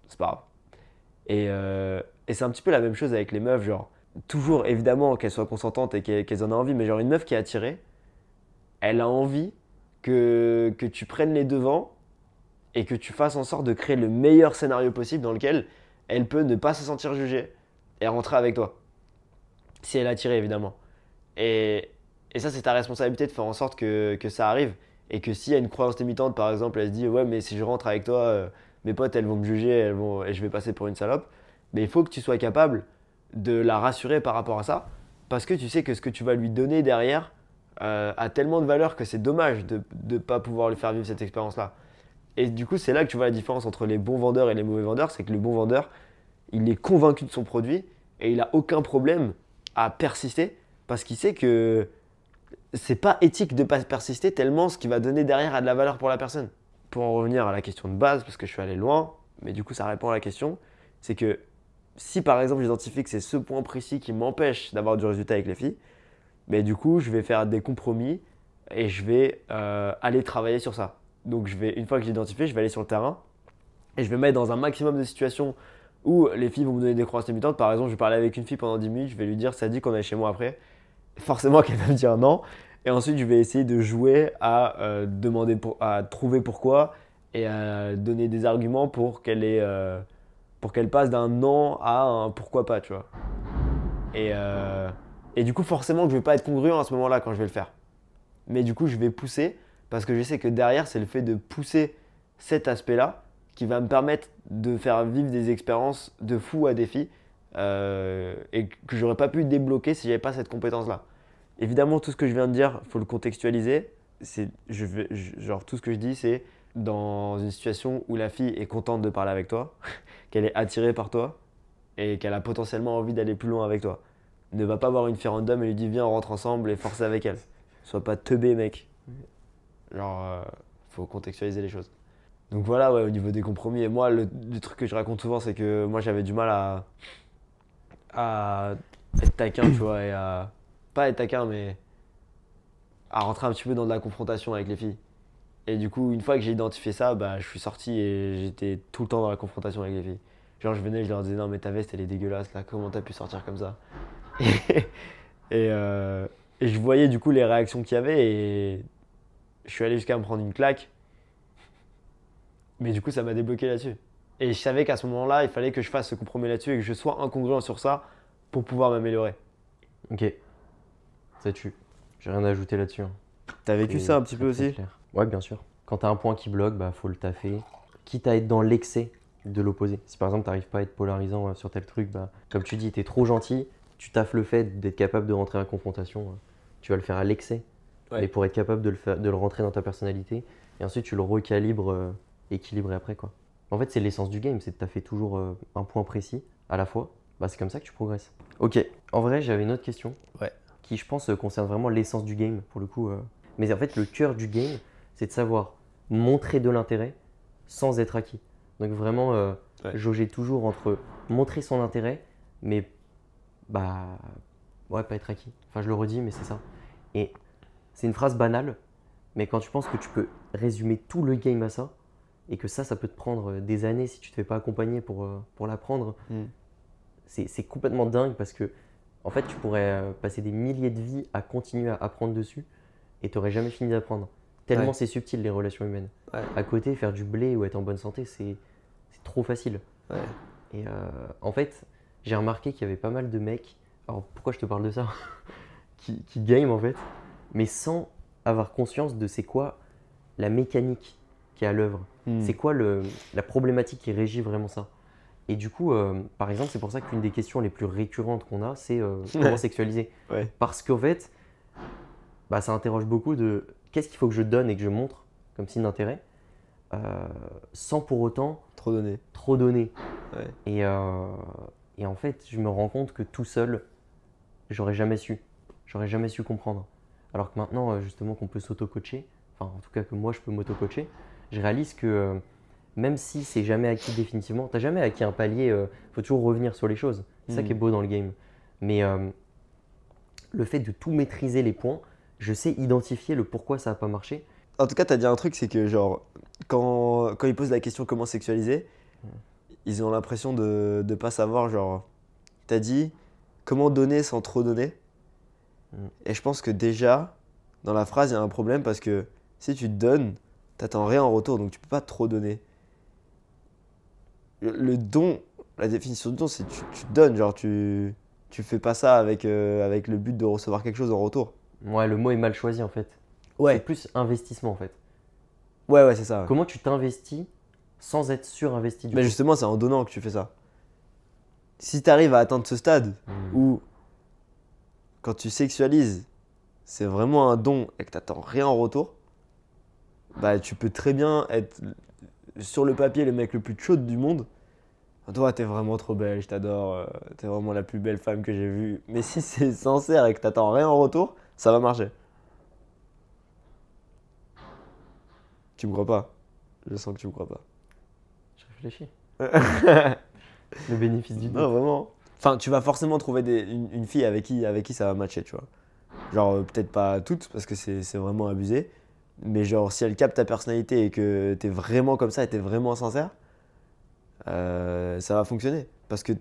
c'est pas grave. Et c'est un petit peu la même chose avec les meufs, genre, toujours évidemment qu'elles soient consentantes et qu'elles en aient envie, mais genre, une meuf qui est attirée, elle a envie que tu prennes les devants et que tu fasses en sorte de créer le meilleur scénario possible dans lequel elle peut ne pas se sentir jugée et rentrer avec toi. Si elle est attirée, évidemment. Et, et ça, c'est ta responsabilité de faire en sorte que ça arrive. Et que s'il y a une croyance limitante, par exemple, elle se dit, ouais, mais si je rentre avec toi, mes potes, elles vont me juger, et je vais passer pour une salope. Mais il faut que tu sois capable de la rassurer par rapport à ça. Parce que tu sais que ce que tu vas lui donner derrière a tellement de valeur que c'est dommage de ne pas pouvoir lui faire vivre cette expérience-là. Et du coup, c'est là que tu vois la différence entre les bons vendeurs et les mauvais vendeurs. C'est que le bon vendeur, il est convaincu de son produit et il n'a aucun problème à persister parce qu'il sait que c'est pas éthique de pas persister tellement ce qui va donner derrière a de la valeur pour la personne. Pour en revenir à la question de base, parce que je suis allé loin, mais du coup ça répond à la question, c'est que si par exemple j'identifie que c'est ce point précis qui m'empêche d'avoir du résultat avec les filles, mais du coup je vais faire des compromis et je vais aller travailler sur ça. Donc une fois que j'ai identifié, je vais aller sur le terrain et je vais mettre dans un maximum de situations où les filles vont me donner des croyances limitantes. Par exemple, je vais parler avec une fille pendant 10 minutes, je vais lui dire ça dit qu'on est chez moi après. Forcément qu'elle va me dire non. Et ensuite, je vais essayer de jouer à à trouver pourquoi et à donner des arguments pour qu'elle passe d'un non à un pourquoi pas, tu vois. Et, euh, et du coup, forcément que je vais pas être congruent à ce moment-là quand je vais le faire. Mais du coup, je vais pousser parce que je sais que derrière, c'est le fait de pousser cet aspect-là qui va me permettre de faire vivre des expériences de fou à des filles et que j'aurais pas pu débloquer si j'avais pas cette compétence-là. Évidemment, tout ce que je viens de dire, il faut le contextualiser. Genre, tout ce que je dis, c'est dans une situation où la fille est contente de parler avec toi, qu'elle est attirée par toi et qu'elle a potentiellement envie d'aller plus loin avec toi. Ne va pas voir une fille random et lui dit viens, on rentre ensemble et forcer avec elle. Sois pas teubé, mec. Genre, faut contextualiser les choses. Donc voilà, ouais, au niveau des compromis. Et moi, le truc que je raconte souvent, c'est que moi, j'avais du mal à être taquin, tu vois, et à. Pas être taquin, mais à rentrer un petit peu dans de la confrontation avec les filles. Et du coup, une fois que j'ai identifié ça, bah, je suis sorti et j'étais tout le temps dans la confrontation avec les filles. Genre, je venais, je leur disais non, mais ta veste, elle est dégueulasse, là, comment t'as pu sortir comme ça? Et, euh, et je voyais du coup les réactions qu'il y avait et je suis allé jusqu'à me prendre une claque. Mais du coup, ça m'a débloqué là-dessus. Et je savais qu'à ce moment-là, il fallait que je fasse ce compromis là-dessus et que je sois incongruent sur ça pour pouvoir m'améliorer. Ok, ça tue. J'ai rien à ajouter là-dessus, hein. T'as vécu C'est ça un petit très, peu très aussi? clair. Ouais, bien sûr. Quand t'as un point qui bloque, bah faut le taffer. Quitte à être dans l'excès de l'opposé. Si par exemple t'arrives pas à être polarisant sur tel truc, bah comme tu dis, t'es trop gentil, tu taffes le fait d'être capable de rentrer en confrontation. Tu vas le faire à l'excès, Ouais. mais pour être capable de le rentrer dans ta personnalité. Et ensuite tu le recalibres équilibré après quoi. En fait, c'est l'essence du game, c'est de taffer toujours un point précis à la fois. Bah c'est comme ça que tu progresses. Ok, en vrai, j'avais une autre question Ouais. qui, je pense, concerne vraiment l'essence du game pour le coup. Mais en fait, le cœur du game, c'est de savoir montrer de l'intérêt sans être acquis. Donc vraiment, Ouais. jauger toujours entre montrer son intérêt, mais bah ouais, pas être acquis. Enfin, je le redis, mais c'est ça. Et c'est une phrase banale, mais quand tu penses que tu peux résumer tout le game à ça, et que ça peut te prendre des années si tu ne te fais pas accompagner pour l'apprendre, Mm. c'est complètement dingue parce que en fait, tu pourrais passer des milliers de vies à continuer à apprendre dessus et tu n'aurais jamais fini d'apprendre. Tellement Ouais. c'est subtil les relations humaines. Ouais. À côté, faire du blé ou être en bonne santé, c'est trop facile. Ouais. Et en fait, j'ai remarqué qu'il y avait pas mal de mecs, alors pourquoi je te parle de ça, qui game en fait, mais sans avoir conscience de c'est quoi la mécanique qui est à l'œuvre. Mm. C'est quoi la problématique qui régit vraiment ça. Et du coup, par exemple, c'est pour ça qu'une des questions les plus récurrentes qu'on a, c'est comment sexualiser. Ouais. Parce qu'en fait, bah, ça interroge beaucoup de qu'est-ce qu'il faut que je donne et que je montre comme signe d'intérêt, sans pour autant Trop donné. trop donner. Ouais. Et Et en fait, je me rends compte que tout seul, j'aurais jamais su. J'aurais jamais su comprendre. Alors que maintenant, justement, qu'on peut s'auto-coacher, enfin, en tout cas que moi, je peux m'auto-coacher, je réalise que même si c'est jamais acquis définitivement, t'as jamais acquis un palier, faut toujours revenir sur les choses. C'est ça qui est beau dans le game. Mais le fait de tout maîtriser les points, je sais identifier le pourquoi ça n'a pas marché. En tout cas, tu as dit un truc, c'est que genre, quand ils posent la question comment sexualiser, ils ont l'impression de ne pas savoir. Genre, tu as dit comment donner sans trop donner. Et je pense que déjà, dans la phrase, il y a un problème parce que si tu te donnes, t'attends rien en retour, donc tu peux pas trop donner. Le don, la définition de don, c'est tu te donnes, genre tu fais pas ça avec le but de recevoir quelque chose en retour. Ouais, le mot est mal choisi en fait. C'est Ouais, plus investissement en fait. ouais, c'est ça. Ouais. Comment tu t'investis sans être surinvesti du Mais coup. justement, c'est en donnant que tu fais ça. Si tu arrives à atteindre ce stade où, quand tu sexualises, c'est vraiment un don et que t'attends rien en retour, bah tu peux très bien être sur le papier le mec le plus chaud du monde. Toi, t'es vraiment trop belle, je t'adore, t'es vraiment la plus belle femme que j'ai vue. Mais si c'est sincère et que t'attends rien en retour, ça va marcher. Tu me crois pas? Je sens que tu me crois pas. Je réfléchis. Le bénéfice du doute. Non, vraiment. Enfin, tu vas forcément trouver une fille avec qui ça va matcher, tu vois. Genre, peut-être pas toutes, parce que c'est vraiment abusé. Mais genre, si elle capte ta personnalité et que t'es vraiment comme ça et t'es vraiment sincère, ça va fonctionner. Parce que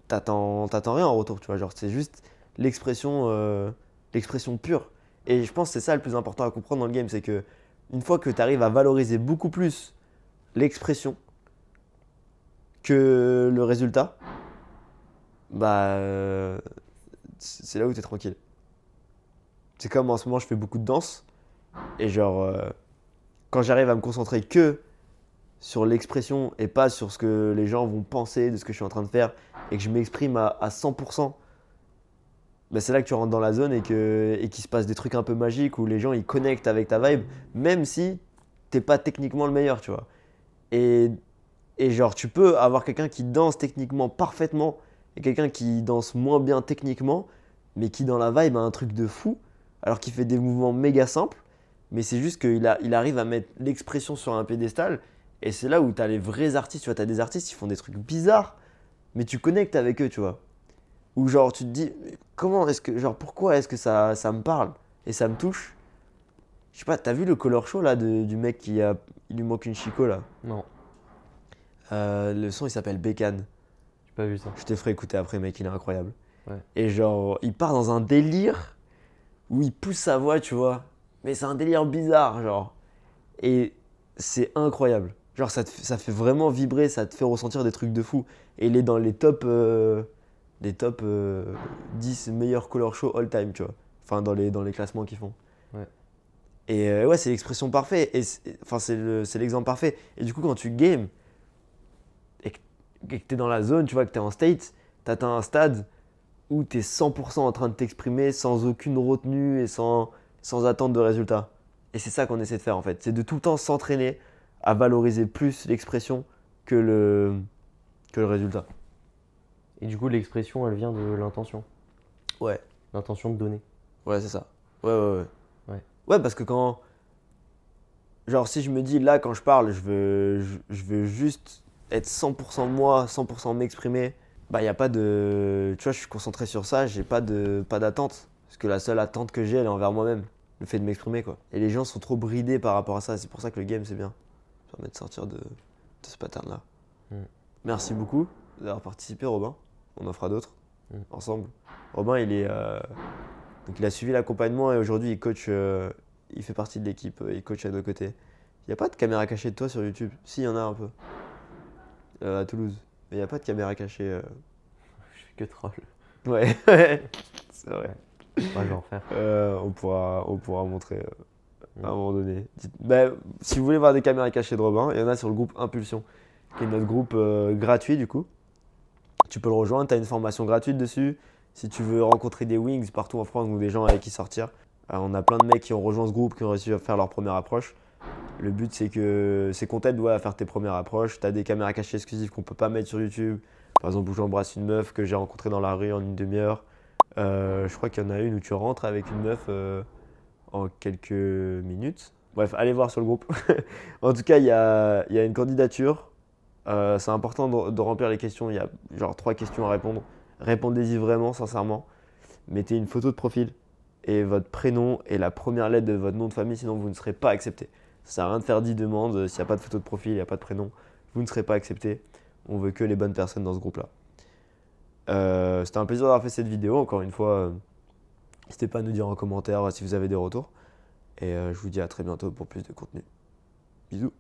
t'attends rien en retour, tu vois. Genre, c'est juste l'expression pure. Et je pense que c'est ça le plus important à comprendre dans le game, c'est que une fois que tu arrives à valoriser beaucoup plus l'expression que le résultat, bah c'est là où tu es tranquille. C'est comme en ce moment, je fais beaucoup de danse et genre quand j'arrive à me concentrer que sur l'expression et pas sur ce que les gens vont penser de ce que je suis en train de faire et que je m'exprime à 100%, bah c'est là que tu rentres dans la zone et qu'il se passe des trucs un peu magiques où les gens ils connectent avec ta vibe, même si t'es pas techniquement le meilleur, tu vois. Et, et genre, tu peux avoir quelqu'un qui danse techniquement parfaitement et quelqu'un qui danse moins bien techniquement, mais qui dans la vibe a un truc de fou, alors qu'il fait des mouvements méga simples, mais c'est juste qu'il arrive à mettre l'expression sur un pédestal. Et c'est là où tu as les vrais artistes, tu vois, tu as des artistes qui font des trucs bizarres, mais tu connectes avec eux, tu vois. Ou genre, tu te dis, comment est-ce que, genre, pourquoi est-ce que ça me parle et ça me touche? Je sais pas, t'as vu le color show là du mec il lui manque une chico là? Non, Le son il s'appelle Bécane. j'ai pas vu ça. Je te ferai écouter après, mec, il est incroyable. Ouais. Et genre, il part dans un délire où il pousse sa voix, tu vois. Mais c'est un délire bizarre, genre. Et c'est incroyable. Genre, ça fait vraiment vibrer, ça te fait ressentir des trucs de fou. Et il est dans les top 10 meilleurs color show all time, tu vois. Enfin, dans les classements qu'ils font. Ouais. Et ouais, c'est l'expression parfaite. Enfin, c'est l'exemple parfait. Et du coup, quand tu games et que tu es dans la zone, tu vois, que tu es en state, tu atteins un stade où tu es 100% en train de t'exprimer sans aucune retenue et sans attente de résultat. Et c'est ça qu'on essaie de faire en fait. C'est de tout le temps s'entraîner à valoriser plus l'expression que le résultat. Et du coup, l'expression, elle vient de l'intention. Ouais, L'intention de donner. ouais, c'est ça. Ouais. Ouais. Ouais, parce que quand. Genre, si je me dis là, quand je parle, je veux juste être 100% moi, 100% m'exprimer, bah, il n'y a pas de. Tu vois, je suis concentré sur ça, j'ai pas d'attente. Parce que la seule attente que j'ai, elle est envers moi-même. Le fait de m'exprimer, quoi. Et les gens sont trop bridés par rapport à ça. C'est pour ça que le game, c'est bien. Ça permet de sortir de ce pattern-là. Merci beaucoup d'avoir participé, Robin. On en fera d'autres ensemble. Robin, donc il a suivi l'accompagnement et aujourd'hui, il coach. Il fait partie de l'équipe. Il coach à nos côtés. Il n'y a pas de caméra cachée de toi sur YouTube. Si, il y en a un peu. À Toulouse. Mais il n'y a pas de caméra cachée. Je fais que troll. Ouais, c'est vrai. Ouais, je vais en refaire. On pourra montrer à un moment donné. Bah, si vous voulez voir des caméras cachées de Robin, il y en a sur le groupe Impulsion, qui est notre groupe gratuit du coup. Tu peux le rejoindre, tu as une formation gratuite dessus. Si tu veux rencontrer des wings partout en France ou des gens avec qui sortir, on a plein de mecs qui ont rejoint ce groupe, qui ont réussi à faire leur première approche. Le but c'est qu'on t'aide à faire tes premières approches. Tu as des caméras cachées exclusives qu'on peut pas mettre sur YouTube Par exemple, où j'embrasse une meuf que j'ai rencontrée dans la rue en une demi-heure. Je crois qu'il y en a une où tu rentres avec une meuf en quelques minutes. Bref, allez voir sur le groupe. En tout cas, il y a une candidature. C'est important de remplir les questions. Il y a genre 3 questions à répondre. Répondez-y vraiment, sincèrement. Mettez une photo de profil et votre prénom et la première lettre de votre nom de famille, sinon vous ne serez pas accepté. Ça sert à rien de faire 10 demandes. S'il n'y a pas de photo de profil, il n'y a pas de prénom, vous ne serez pas accepté. On veut que les bonnes personnes dans ce groupe-là. C'était un plaisir d'avoir fait cette vidéo. Encore une fois, n'hésitez pas à nous dire en commentaire si vous avez des retours. Et je vous dis à très bientôt pour plus de contenu. Bisous.